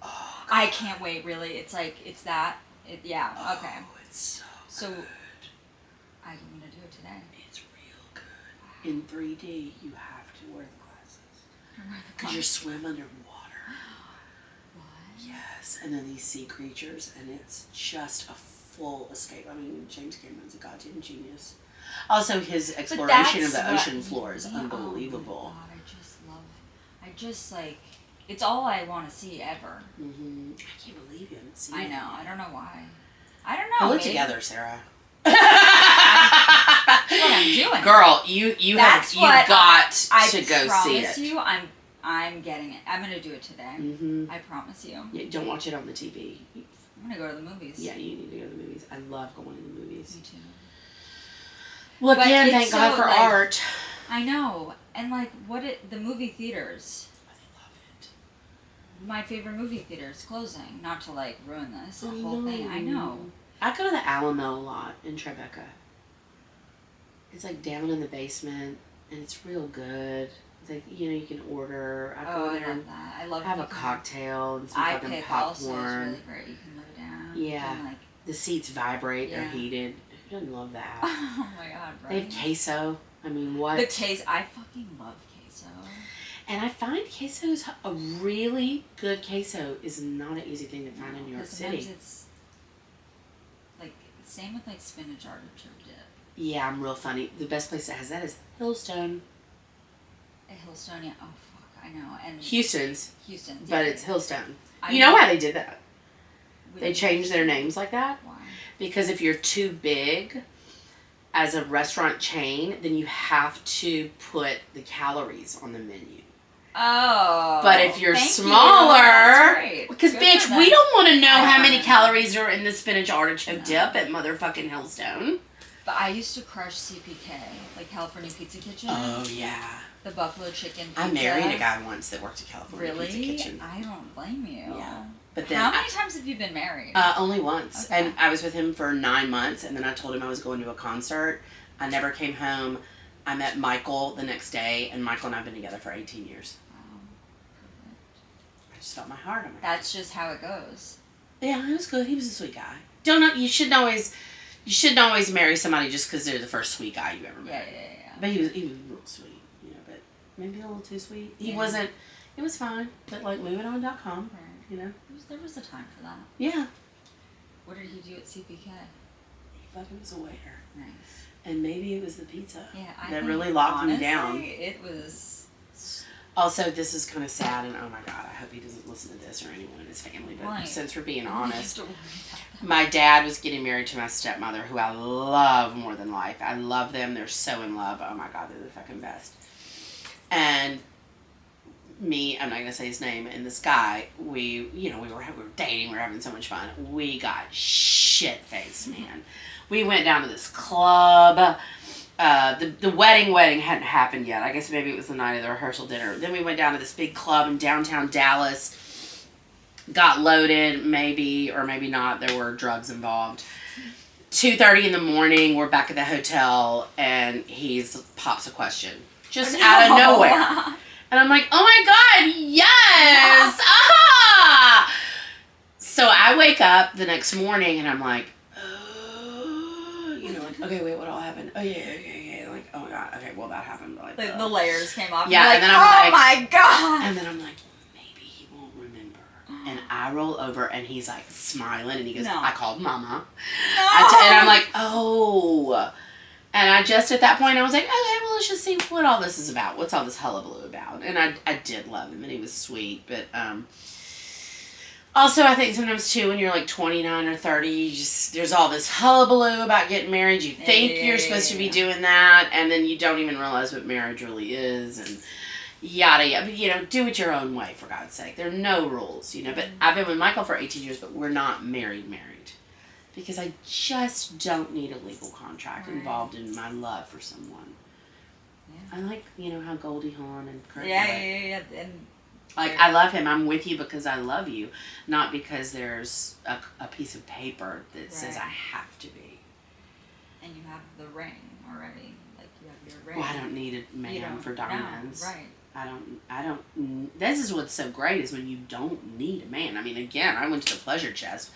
B: Oh. God.
A: I can't wait. Really, it's like okay.
B: Oh, it's so good.
A: I'm gonna do it today.
B: It's real good. In 3D, you have to wear the glasses because you swim underwater.
A: What?
B: Yes, and then these sea creatures, and it's just a full escape. I mean, James Cameron's a goddamn genius. Also, his exploration of the ocean floor is unbelievable.
A: Oh my God, I just it's all I want to see ever.
B: Mm-hmm. I can't believe you haven't seen it.
A: I know. I don't know why. I don't know.
B: Pull it together, Sarah.
A: That's what I'm doing.
B: Girl, you got to go see it.
A: I promise you, I'm getting it. I'm gonna do it today.
B: Mm-hmm.
A: I promise you.
B: Yeah, don't watch it on the TV.
A: I'm gonna go to the movies.
B: Yeah, you need to go to the movies. I love going to the movies.
A: Me too.
B: Well, again, thank God for art.
A: I know, and the movie theaters.
B: I love it.
A: My favorite movie theaters closing. Not to ruin this whole thing. I know.
B: I go to the Alamo a lot in Tribeca. It's like down in the basement, and it's real good. It's like, you know, you can order. I go there and
A: that. I love
B: have a cocktail and some fucking
A: iPick
B: popcorn.
A: also is really great. You can lay down.
B: Yeah.
A: And, like,
B: the seats vibrate. They're heated. Who doesn't love that?
A: oh my god, right?
B: They have queso. I mean, what?
A: The queso. I fucking love queso.
B: And I find queso is a really good queso is not an easy thing to find in New York City.
A: It's like same with like spinach artichoke dip.
B: Yeah, I'm real funny. The best place that has that is Hillstone.
A: Hillstone, yeah. Oh fuck, I know. And
B: Houston's.
A: Houston's.
B: But it's Hillstone. You know why they did that? They changed their names like that?
A: Why?
B: Because if you're too big as a restaurant chain, then you have to put the calories on the menu.
A: Oh.
B: But if you're smaller, because bitch, we don't want to know how many calories are in the spinach artichoke dip at motherfucking Hillstone.
A: But I used to crush CPK, like California Pizza Kitchen.
B: Oh yeah.
A: The buffalo chicken pizza.
B: I married a guy once that worked at California Pizza Kitchen.
A: I don't blame you.
B: Yeah. But then
A: how many times have you been married?
B: Only once. Okay. And I was with him for 9 months, and then I told him I was going to a concert. I never came home. I met Michael the next day, and Michael and I have been together for 18 years.
A: Wow. Perfect.
B: I just felt my heart on my
A: That's just how it goes.
B: Yeah, it was good. He was a sweet guy. You shouldn't always marry somebody just because they're the first sweet guy you ever met.
A: Yeah.
B: But he was real sweet, you know, but maybe a little too sweet. He wasn't. It was fine, but like moveiton.com,
A: right.
B: You know.
A: There was a time for that.
B: Yeah.
A: What did he do at CPK?
B: He fucking was a waiter.
A: Nice.
B: And maybe it was the pizza that
A: think,
B: really locked
A: honestly,
B: me down.
A: It was.
B: Also, this is kind of sad, and oh my god, I hope he doesn't listen to this or anyone in his family. But since we're being honest, my dad was getting married to my stepmother, who I love more than life. I love them; they're so in love. Oh my god, they're the fucking best. And me, I'm not gonna say his name, and this guy, we were dating, we were having so much fun. We got shit faced, man. We went down to this club. The wedding hadn't happened yet. I guess maybe it was the night of the rehearsal dinner. Then we went down to this big club in downtown Dallas. Got loaded, maybe or maybe not. There were drugs involved. 2:30 in the morning, we're back at the hotel, and he pops a question just out of nowhere. And I'm like, oh my god, yes! Ah! So I wake up the next morning, and I'm like, okay, wait, what all happened? Oh, yeah. Like, oh my god, okay, well, that happened. Like,
A: the layers came off.
B: Yeah,
A: and then I'm like, oh my god!
B: And then I'm like, maybe he won't remember. And I roll over, and he's like smiling, and he goes, I called mama.
A: No.
B: And I'm like, oh. And I just, at that point, I was like, okay, well, let's just see what all this is about. What's all this hullabaloo about? And I did love him, and he was sweet, but, also, I think sometimes, too, when you're like 29 or 30, there's all this hullabaloo about getting married. You think you're supposed to be doing that, and then you don't even realize what marriage really is, and yada, yada. But, do it your own way, for God's sake. There are no rules, But I've been with Michael for 18 years, but we're not married. Because I just don't need a legal contract involved in my love for someone. Yeah. I like, how Goldie Hawn and Kurt.
A: Yeah. And
B: I love him. I'm with you because I love you, not because there's a piece of paper that says I have to be.
A: And you have the ring already. Like, you have your ring.
B: Well, I don't need a man for diamonds.
A: No, right.
B: I don't. This is what's so great is when you don't need a man. I mean, again, I went to the pleasure chest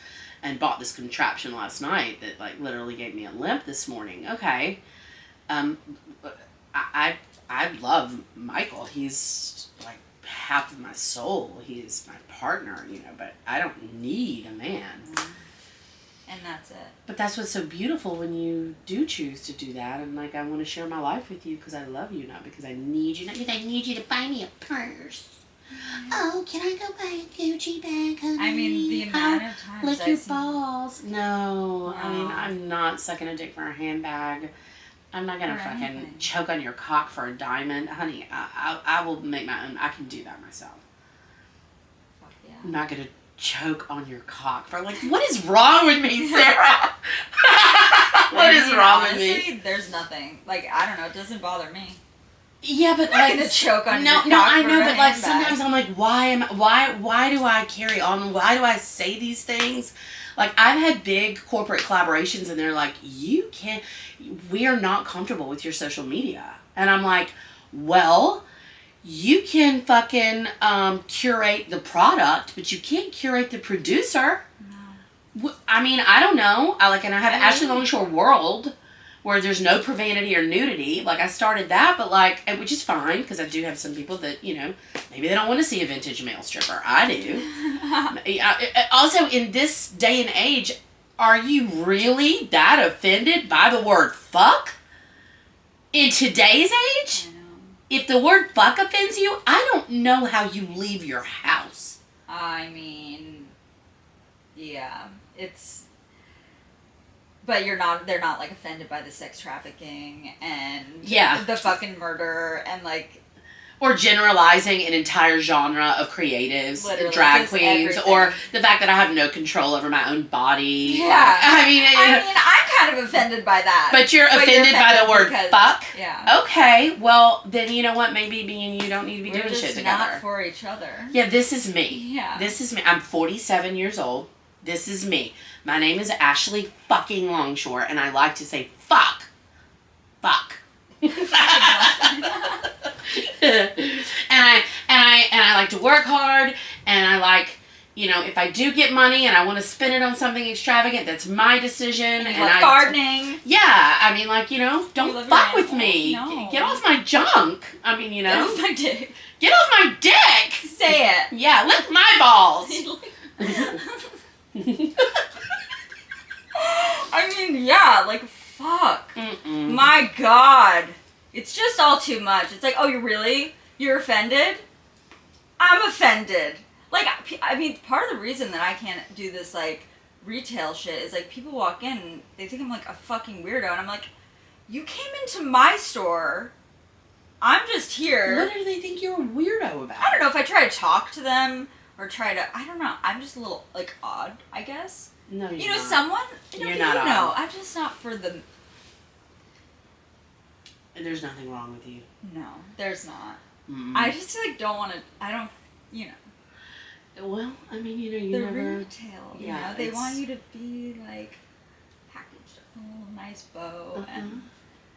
B: and bought this contraption last night that like literally gave me a limp this morning. Okay, I love Michael. He's like half of my soul. He's my partner, but I don't need a man.
A: And that's it.
B: But that's what's so beautiful when you do choose to do that. And like, I want to share my life with you because I love you, not because I need you. Not because I need you to buy me a purse. Oh, can I go buy a Gucci bag, honey?
A: I mean, the amount of times
B: lick your balls. No, I mean, I'm not sucking a dick for a handbag. I'm not gonna fucking choke on your cock for a diamond, honey. I will make my own. I can do that myself.
A: Fuck yeah.
B: I'm not gonna choke on your cock for like. What is wrong with me, Sarah? What is wrong with me?
A: There's nothing. Like, I don't know. It doesn't bother me.
B: Yeah, but
A: I'm not
B: like
A: gonna choke on
B: no,
A: your
B: no,
A: cock
B: I
A: for
B: know,
A: a
B: but like
A: handbag.
B: sometimes I'm like, why do I carry on? Why do I say these things? Like I've had big corporate collaborations, and they're like, we are not comfortable with your social media, and I'm like, well, you can fucking curate the product, but you can't curate the producer. I mean, I don't know. And I have Ashley Longshore World, where there's no profanity or nudity. Like, I started that, but and which is fine, because I do have some people that, maybe they don't want to see a vintage male stripper. I do. Also, in this day and age, are you really that offended by the word fuck? In today's age?
A: I know.
B: If the word fuck offends you, I don't know how you leave your house.
A: I mean, yeah, but they're not like offended by the sex trafficking and the fucking murder and like,
B: or generalizing an entire genre of creatives, drag queens,
A: everything.
B: or the fact that I have no control over my own body.
A: Yeah.
B: I mean,
A: I'm kind of offended by that.
B: But you're offended by the word fuck?
A: Yeah.
B: Okay, well, then you know what? Maybe me and you don't need to be doing shit together.
A: We're just not for each other.
B: Yeah, this is me.
A: Yeah.
B: This is me. I'm 47 years old. This is me. My name is Ashley fucking Longshore, and I like to say fuck. Fuck. and I like to work hard, and I like, if I do get money and I want to spend it on something extravagant, that's my decision.
A: And I gardening.
B: Yeah, I mean, don't fuck with me.
A: No.
B: Get off my junk. I mean,
A: Get off my dick.
B: Get off my dick.
A: Say it.
B: Yeah, lick my balls.
A: I mean, yeah, like, fuck.
B: Mm-mm.
A: My God. It's just all too much. It's like, oh, you're offended? I'm offended. Like, I mean, part of the reason that I can't do this, like, retail shit is, like, people walk in and they think I'm, like, a fucking weirdo. And I'm like, you came into my store. I'm just here.
B: What do they think you're a weirdo about?
A: I don't know if I try to talk to them or I don't know. I'm just a little, like, odd, I guess.
B: No, you're not.
A: Someone...
B: You're not odd.
A: I'm just not for the...
B: There's nothing wrong with you.
A: No, there's not.
B: Mm-mm.
A: I just, like, don't want to... I don't...
B: Well, I mean, you
A: the
B: never...
A: retail, they want you to be, like, packaged up in a little nice bow, and...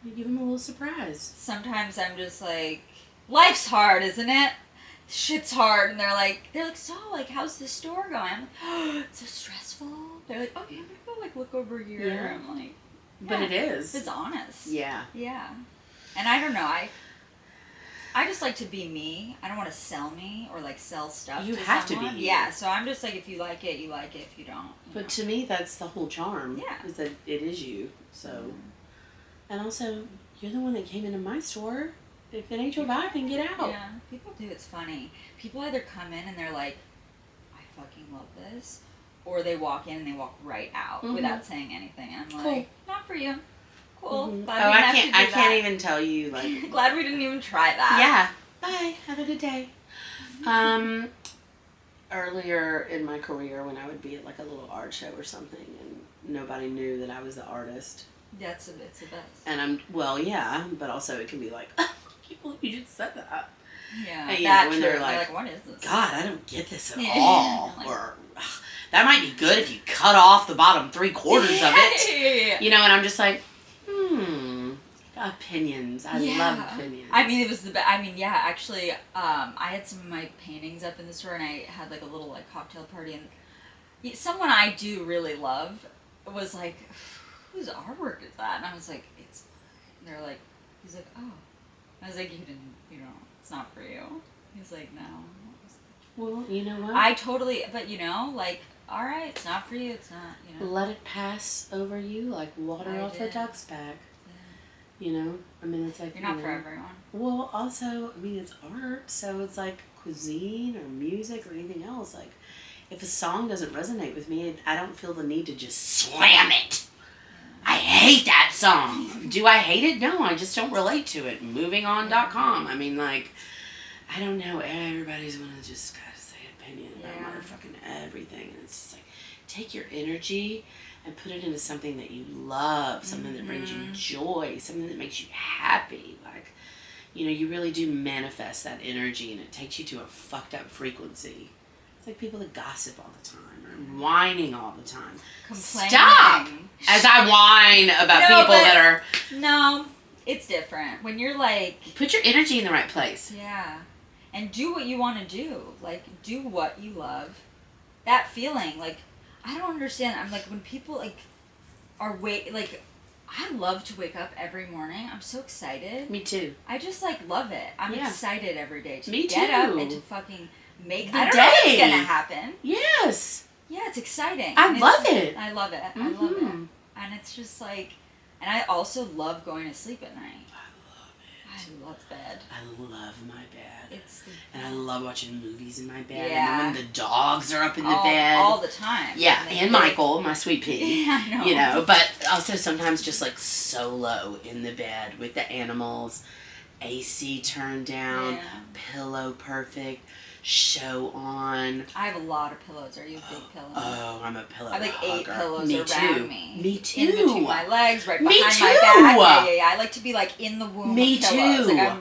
B: You give them a little surprise.
A: Sometimes I'm just like, life's hard, isn't it? Shit's hard, and they're like, so, like, how's the store going? I'm like, oh, it's so stressful. They're like, okay, I'm gonna go, like, look over here.
B: Yeah.
A: I'm like,
B: But it is.
A: It's honest.
B: Yeah.
A: Yeah. And I don't know, I just like to be me. I don't want to sell me or, like, sell stuff
B: You
A: to
B: have
A: someone.
B: to be you.
A: Yeah, so I'm just like, if you like it, you like it. If you don't,
B: But to me, that's the whole charm.
A: Yeah.
B: Is that it is you. So, and also, you're the one that came into my store. If it ain't your vibe, then get out.
A: Yeah, people do. It's funny. People either come in and they're like, I fucking love this, or they walk in and they walk right out without saying anything. And I'm like, not for you. Cool.
B: Mm-hmm.
A: Glad we didn't have to do
B: I
A: that.
B: can't even tell you, like...
A: Glad we didn't even try that.
B: Yeah. Bye. Have a good day. Earlier in my career, when I would be at, like, a little art show or something, and nobody knew that I was the artist.
A: Yeah, it's the best.
B: And but also it can be like, oh, I can't believe you just said that.
A: Yeah,
B: And, when they're
A: like, what is this?
B: God, I don't get this at all. Like, or, that might be good if you cut off the bottom 3/4 of it.
A: Yeah.
B: And I'm just like, opinions. I love opinions.
A: I mean, it was the best. I mean, yeah, actually, I had some of my paintings up in the store, and I had, like, a little, like, cocktail party, and someone I do really love was like, whose artwork is that? And I was like, it's mine. And they're like, he's like, oh. I was like, it's not for you. He's like, no.
B: Well, you know what?
A: I totally, but like, all right, it's not for you, it's not,
B: Let it pass over you like water off a duck's back.
A: Yeah.
B: I mean, it's like...
A: You're not for everyone.
B: Well, also, I mean, it's art, so it's like cuisine or music or anything else. Like, if a song doesn't resonate with me, I don't feel the need to just slam it. I hate that song. Do I hate it? No, I just don't relate to it. MovingOn.com. I mean, like, I don't know. Everybody's gonna just gotta say opinion about motherfucking everything. And it's just like, take your energy and put it into something that you love, something that brings you joy, something that makes you happy. Like, you really do manifest that energy, and it takes you to a fucked up frequency. It's like people that gossip all the time or whining all the time.
A: Complaining.
B: Stop! As I whine about people that are...
A: No, it's different. When you're like...
B: Put your energy in the right place.
A: Yeah. And do what you want to do. Like, do what you love. That feeling, like, I don't understand. I'm like, when people, like, I love to wake up every morning. I'm so excited.
B: Me too.
A: I just, like, love it. I'm excited every day to
B: Me
A: get
B: too.
A: up and to fucking make...
B: The
A: I don't
B: day.
A: know what's going to happen.
B: Yes.
A: Yeah, it's exciting.
B: I love it.
A: I love it.
B: Mm-hmm.
A: I love it. And it's just, like... And I also love going to sleep at night. I love bed.
B: I love my bed.
A: It's
B: and I love watching movies in my bed.
A: Yeah.
B: And then when the dogs are up in the bed.
A: All the time.
B: Yeah, and Michael, my sweet pea.
A: Yeah, I know.
B: But also sometimes just like solo in the bed with the animals. AC turned down, pillow perfect, show on.
A: I have a lot of pillows. Are you a big pillow?
B: Oh, I'm a pillow
A: I have like 8 pillows
B: me
A: around
B: too.
A: me.
B: Me too.
A: In between my legs, right
B: me
A: behind
B: too.
A: my back. Yeah. I like to be like in the womb
B: me
A: of pillows.
B: too.
A: Like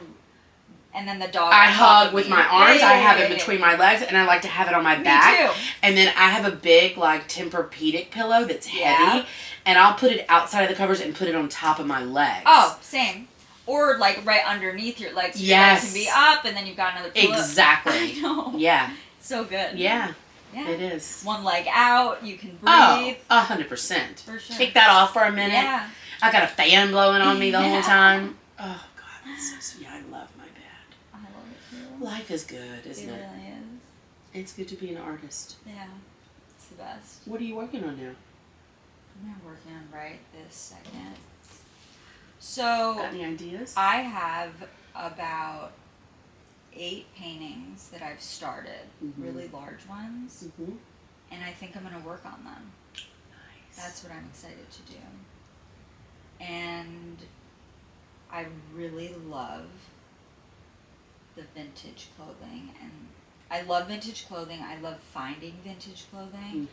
A: and then the dog.
B: I hug with my arms. I have it
A: yeah.
B: between my legs, and I like to have it on my back.
A: Me too.
B: And then I have a big like Tempur-Pedic pillow that's heavy, and I'll put it outside of the covers and put it on top of my legs.
A: Oh, same. Or like right underneath your legs. So your legs can be up, and then you've got another pillow.
B: Exactly.
A: I know.
B: Yeah.
A: So good.
B: Yeah.
A: Yeah.
B: It is.
A: One leg out, you can breathe.
B: Oh, 100%.
A: For sure.
B: Take that off for a minute.
A: Yeah.
B: I got a fan blowing on me the whole time. Oh, God, that's so sweet. I love my bed.
A: I love it too.
B: Life is good, isn't it?
A: It really is.
B: It's good to be an artist.
A: Yeah. It's the best.
B: What are you working on now?
A: I'm not working on right this second. So,
B: Got any ideas?
A: I have about 8 paintings that I've started, really large ones, and I think I'm going to work on them.
B: Nice.
A: That's what I'm excited to do. And I really love the vintage clothing, and I love vintage clothing. I love finding vintage clothing,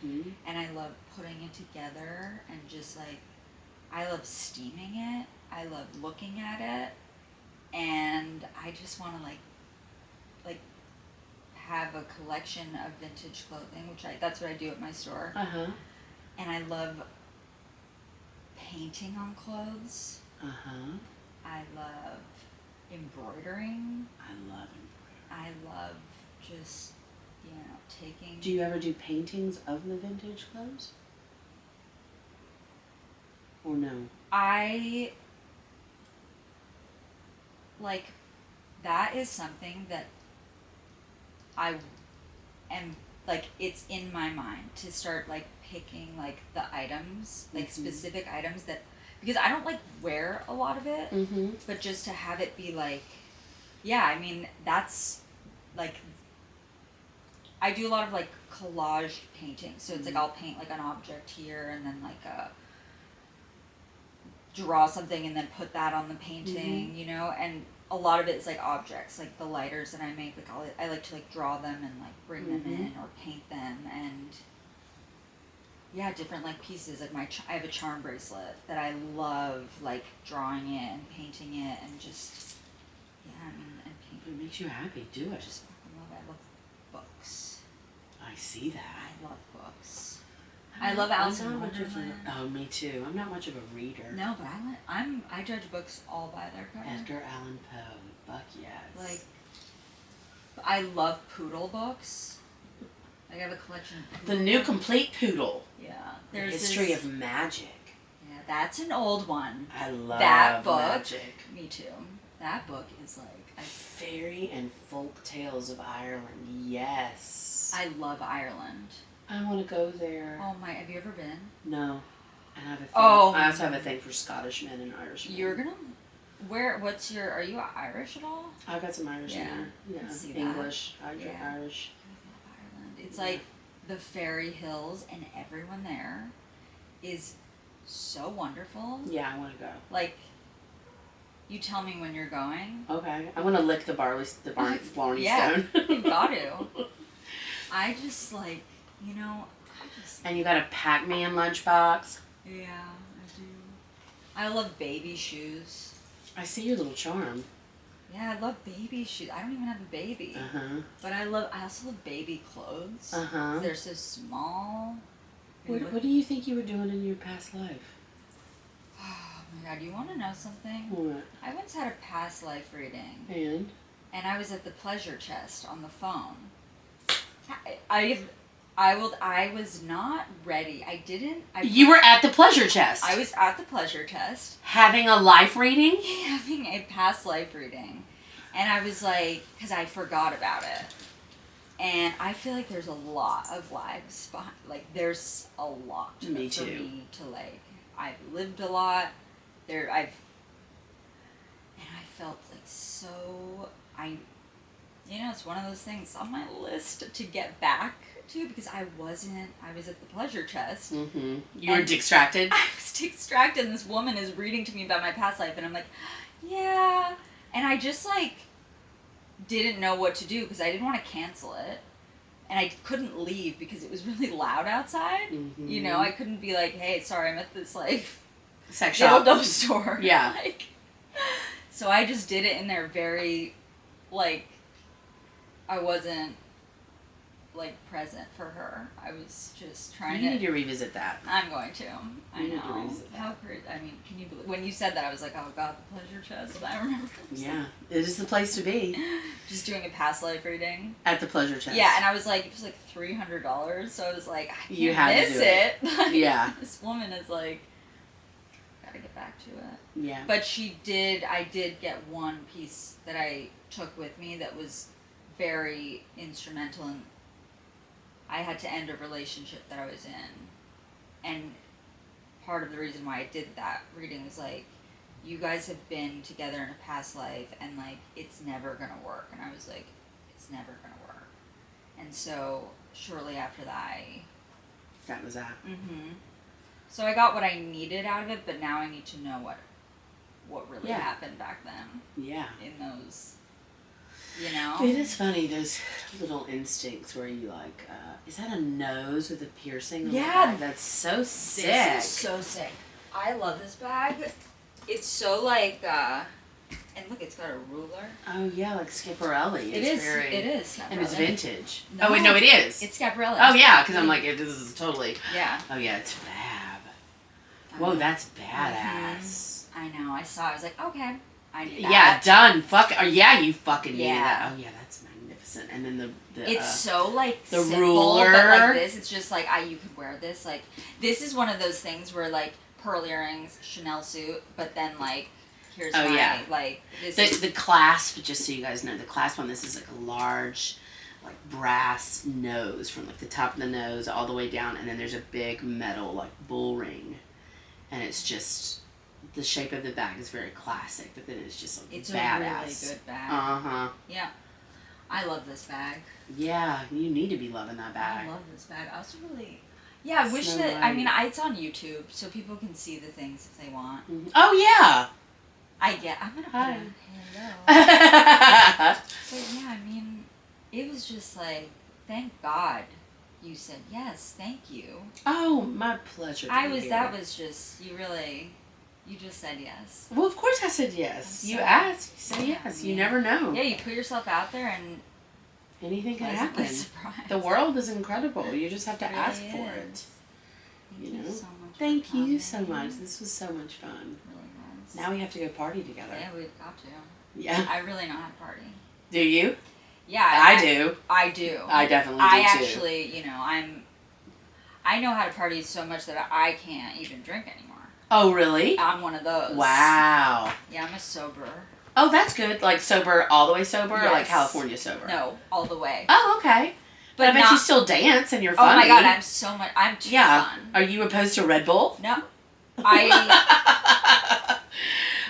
A: and I love putting it together and just like, I love steaming it. I love looking at it, and I just want to like have a collection of vintage clothing, which that's what I do at my store. And I love painting on clothes. I love embroidering. I love just, taking...
B: Do you ever do paintings of the vintage clothes? Or no?
A: That is something that I am, it's in my mind to start, picking, the items, specific items that, because I don't, wear a lot of it, but just to have it be, that's, I do a lot of, collage painting, so it's, I'll paint, an object here, and then, draw something, and then put that on the painting, and a lot of it is objects, the lighters that I make, I like to draw them and bring them in or paint them, and different pieces, I have a charm bracelet that I love drawing it and painting it, and just and painting.
B: It makes you happy. Do it.
A: Just fucking love it. I love books.
B: I see that.
A: I love books. I love Alice in Wonderland.
B: Oh, me too. I'm not much of a reader.
A: No, but I judge books all by their cover.
B: Edgar Allan Poe. Fuck yes.
A: I love poodle books. I have a collection of poodle
B: The New
A: books.
B: Complete Poodle.
A: Yeah.
B: The History of Magic.
A: Yeah, that's an old one.
B: I love
A: that book.
B: magic.
A: Me too. That book is
B: Fairy and Folk Tales of Ireland. Yes.
A: I love Ireland.
B: I want to go there.
A: Oh my, have you ever been?
B: No. And I have a thing.
A: Oh.
B: I also have a thing for Scottish men and Irish men.
A: You're gonna, are you Irish at all?
B: I've got some Irish in there. Yeah.
A: See that.
B: English, Irish.
A: I love Ireland. It's the fairy hills, and everyone there is so wonderful.
B: Yeah, I want to go.
A: You tell me when you're going.
B: Okay. I want to lick the Blarney Stone.
A: You got to. I just
B: And you got a Pac-Man lunchbox.
A: Yeah, I do. I love baby shoes.
B: I see your little charm.
A: Yeah, I love baby shoes. I don't even have a baby. But I also love baby clothes. They're so small.
B: What do you think you were doing in your past life?
A: Oh my god, you want to know something?
B: What?
A: I once had a past life reading.
B: And
A: I was at the pleasure chest on the phone. I was not ready.
B: you were at the pleasure chest.
A: I was at the pleasure chest.
B: Having a life reading?
A: Having a past life reading. And I was like, because I forgot about it. And I feel like there's a lot of lives behind, like there's a lot for me to like, I've lived a lot. And I felt like it's one of those things on my list to get back to, because I was at the pleasure chest.
B: You were distracted?
A: I was distracted, and this woman is reading to me about my past life, and I'm like, yeah. And I just like didn't know what to do because I didn't want to cancel it. And I couldn't leave because it was really loud outside. You know, I couldn't be like, hey, sorry, I'm at this like
B: sex shop
A: dildo store.
B: Yeah.
A: Like, so I just did it in there very, like, I wasn't like present for her. I was just trying to.
B: You need to revisit that.
A: I'm going to. I know.
B: How
A: great. I mean, can you believe when you said that? I was like, oh god, the pleasure chest. I remember.
B: Yeah, it is the place to be.
A: Just doing a past life reading
B: at the pleasure chest.
A: Yeah, and I was like, it was like $300, so I was like, I can't
B: you had
A: miss
B: to do
A: it.
B: Yeah.
A: This woman is like, gotta get back to it.
B: Yeah.
A: But I did get one piece that I took with me that was very instrumental in. I had to end a relationship that I was in, and part of the reason why I did that reading was like, you guys have been together in a past life, and like it's never gonna work. And I was like, it's never gonna work. And so shortly after that,
B: that was that.
A: So I got what I needed out of it, but now I need to know what really happened back then.
B: Yeah.
A: In those. You know?
B: It is funny, those little instincts where you like, is that a nose with a piercing?
A: Yeah.
B: That's so sick.
A: This is so sick. I love this bag. It's so like, and look, it's got a ruler.
B: Oh yeah, like Schiaparelli.
A: It is Schiaparelli.
B: And it's vintage.
A: No,
B: oh wait, no, it is.
A: It's Schiaparelli.
B: Oh yeah, because I'm like, this is totally.
A: Yeah.
B: Oh yeah, it's fab. Whoa, that's badass.
A: I know, I saw it, I was like, okay. I need that.
B: Yeah, done. Fuck. Oh, yeah, you fucking needed that. Oh, yeah, that's magnificent. And then the
A: it's so like
B: the
A: simple,
B: ruler,
A: but like this, it's just like you could wear this. Like this is one of those things where like pearl earrings, Chanel suit, but then like here's like this.
B: The clasp. Just so you guys know, the clasp on this is like a large, like brass nose from like the top of the nose all the way down, and then there's a big metal like bull ring, and it's just. The shape of the bag is very classic, but then it's just like
A: it's
B: badass.
A: a really good bag. Yeah, I love this bag.
B: Yeah, you need to be loving that bag.
A: I love this bag. I also really, I wish that. Right. I mean, it's on YouTube, so people can see the things if they want.
B: Oh yeah.
A: I'm gonna put a hello. But yeah, I mean, it was just like, thank God. You said yes, thank you.
B: Oh, my pleasure.
A: That was just you just said yes.
B: Well, of course I said yes. You asked, you said yes. You never know.
A: Yeah, you put yourself out there and
B: anything can happen. The world is incredible. You just have to ask for it.
A: Thank you so much.
B: Thank you so much. This was so much fun.
A: Really nice.
B: Now we have to go party together.
A: Yeah, we've got to.
B: Yeah.
A: I really know how to party.
B: Do you?
A: Yeah.
B: I do.
A: I do.
B: I definitely do too.
A: I actually, I know how to party so much that I can't even drink anymore.
B: Oh, really?
A: I'm one of those.
B: Wow.
A: Yeah, I'm a sober.
B: Oh, that's good. Like sober, all the way sober,
A: yes.
B: or like California sober?
A: No, all the way.
B: Oh, okay. But I bet you still dance and you're funny.
A: Oh my god, I'm too fun.
B: Are you opposed to Red Bull?
A: No.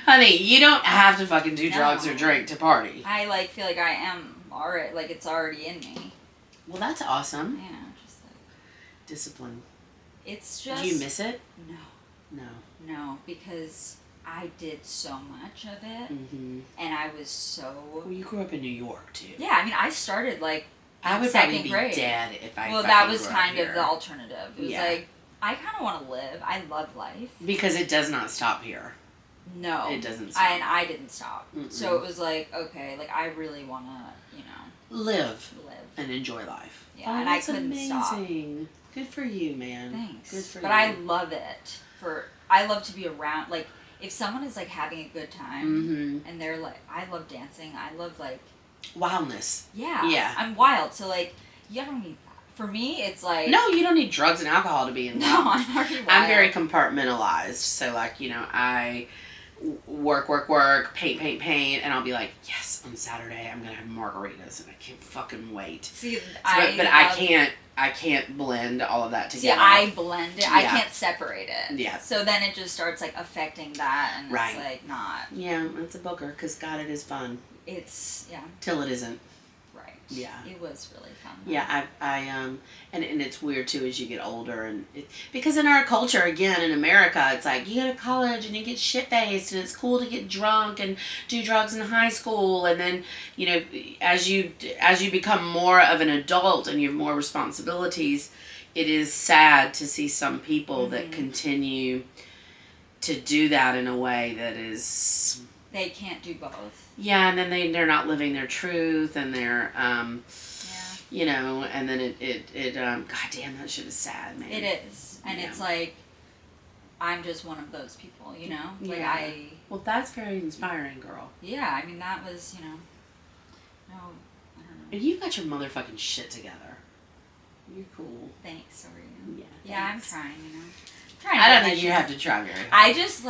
B: Honey, you don't have to fucking do drugs or drink to party.
A: I feel like I am already, like it's already in me.
B: Well, that's awesome.
A: Yeah, just like.
B: Discipline.
A: It's just.
B: Do you miss it?
A: No.
B: No.
A: No, because I did so much of it, and I was so.
B: Well, you grew up in New York too.
A: Yeah, I mean, I started like.
B: I would
A: second
B: probably be
A: grade.
B: dead if I.
A: Well, that was kind of the alternative. It was like I kind of want to live. I love life
B: because it does not stop here.
A: No.
B: It doesn't stop.
A: And I didn't stop.
B: Mm-mm.
A: So it was like, okay, like I really want to,
B: live
A: live.
B: and enjoy life.
A: Yeah,
B: Oh,
A: and I
B: that's
A: couldn't stop.
B: amazing. Good for you, man.
A: Thanks.
B: Good for
A: but
B: you.
A: I love it. I love to be around, like, if someone is, like, having a good time,
B: Mm-hmm.
A: and they're, like, I love dancing, I love, like...
B: Wildness.
A: Yeah.
B: Yeah.
A: I'm wild, so, like, you don't need that. For me, it's, like...
B: No, you don't need drugs and alcohol to be in
A: No,
B: love.
A: I'm already wild.
B: I'm very compartmentalized, so, like, I work, paint, and I'll be like, yes, on Saturday I'm gonna have margaritas, and I can't fucking wait.
A: See,
B: But I can't blend all of that together.
A: See, I blend it. I
B: Yeah.
A: can't separate it.
B: Yeah.
A: So then it just starts, like, affecting that, and
B: Right.
A: it's, like, not...
B: Yeah, it's a booker, because, God, it is fun.
A: It's, yeah.
B: Till it isn't.
A: Right.
B: Yeah.
A: It was really fun.
B: Yeah, and it's weird too as you get older, and because in our culture, again in America, it's like you go to college and you get shit faced, and it's cool to get drunk and do drugs in high school, and then as you become more of an adult and you have more responsibilities, it is sad to see some people that continue to do that in a way that is.
A: They can't do both.
B: Yeah, and then they're not living their truth, and they're
A: Yeah.
B: and then it God damn, that shit is sad, man.
A: It is. And it's like, I'm just one of those people, Like,
B: Yeah. Well, that's very inspiring, girl.
A: Yeah, I mean, that was, no, I don't know.
B: And you've got your motherfucking shit together. You're cool.
A: Thanks, so are you?
B: Yeah.
A: Yeah, I'm
B: thanks.
A: trying, Trying
B: I
A: to
B: don't
A: get
B: think
A: my
B: you
A: shit-
B: have to try very hard.
A: I just,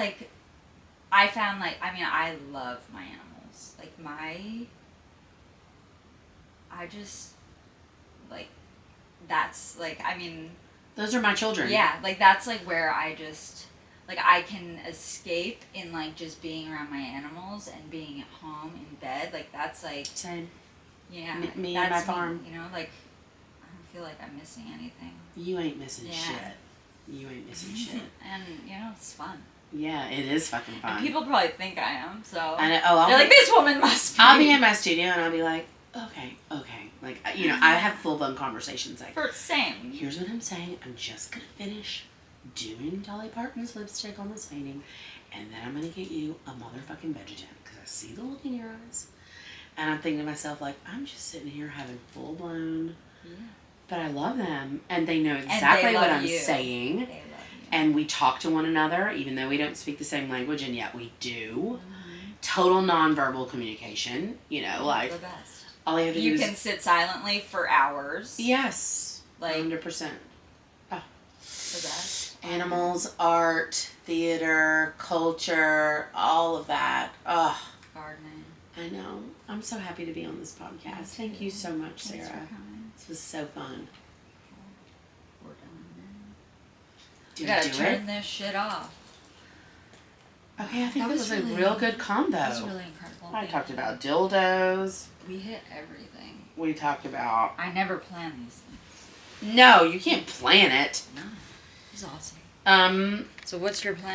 A: I found, I love my animals. I just, that's,
B: Those are my children.
A: yeah, that's, where I just, I can escape in, just being around my animals and being at home in bed. That's,
B: Same.
A: yeah.
B: Me and my
A: that's
B: farm.
A: I don't feel like I'm missing anything.
B: You ain't missing
A: Yeah.
B: shit. You ain't missing shit.
A: And, it's fun.
B: Yeah, it is fucking fun.
A: And people probably think I am, so.
B: And I'll
A: They're like, this woman must be.
B: I'll be in my studio and I'll be like, okay. I have full-blown conversations
A: Same.
B: here's what I'm saying. I'm just going to finish doing Dolly Parton's lipstick on this painting, and then I'm going to get you a motherfucking Vegetan, because I see the look in your eyes. And I'm thinking to myself, I'm just sitting here having full-blown, but I love them, and they know exactly what I'm saying.
A: They love you.
B: And we talk to one another, even though we don't speak the same language, and yet we do. Total nonverbal communication,
A: The best.
B: all you have to do
A: You
B: is...
A: can sit silently for hours.
B: Yes. 100%.
A: The best.
B: Animals, art, theater, culture, all of that. Oh,
A: Gardening.
B: I know. I'm so happy to be on this podcast. Thank you so much,
A: Thanks
B: Sarah.
A: for coming.
B: This was so fun.
A: We're done now.
B: Do
A: We
B: we
A: gotta
B: do
A: turn
B: it?
A: this shit off.
B: Okay, I think
A: That
B: that
A: was
B: was a
A: really-
B: real good combo.
A: That was really incredible.
B: I talked about dildos.
A: We hit everything.
B: We talked about...
A: I never plan these things.
B: No, you can't plan it.
A: No. It was awesome.
B: Um...
A: So what's your plan?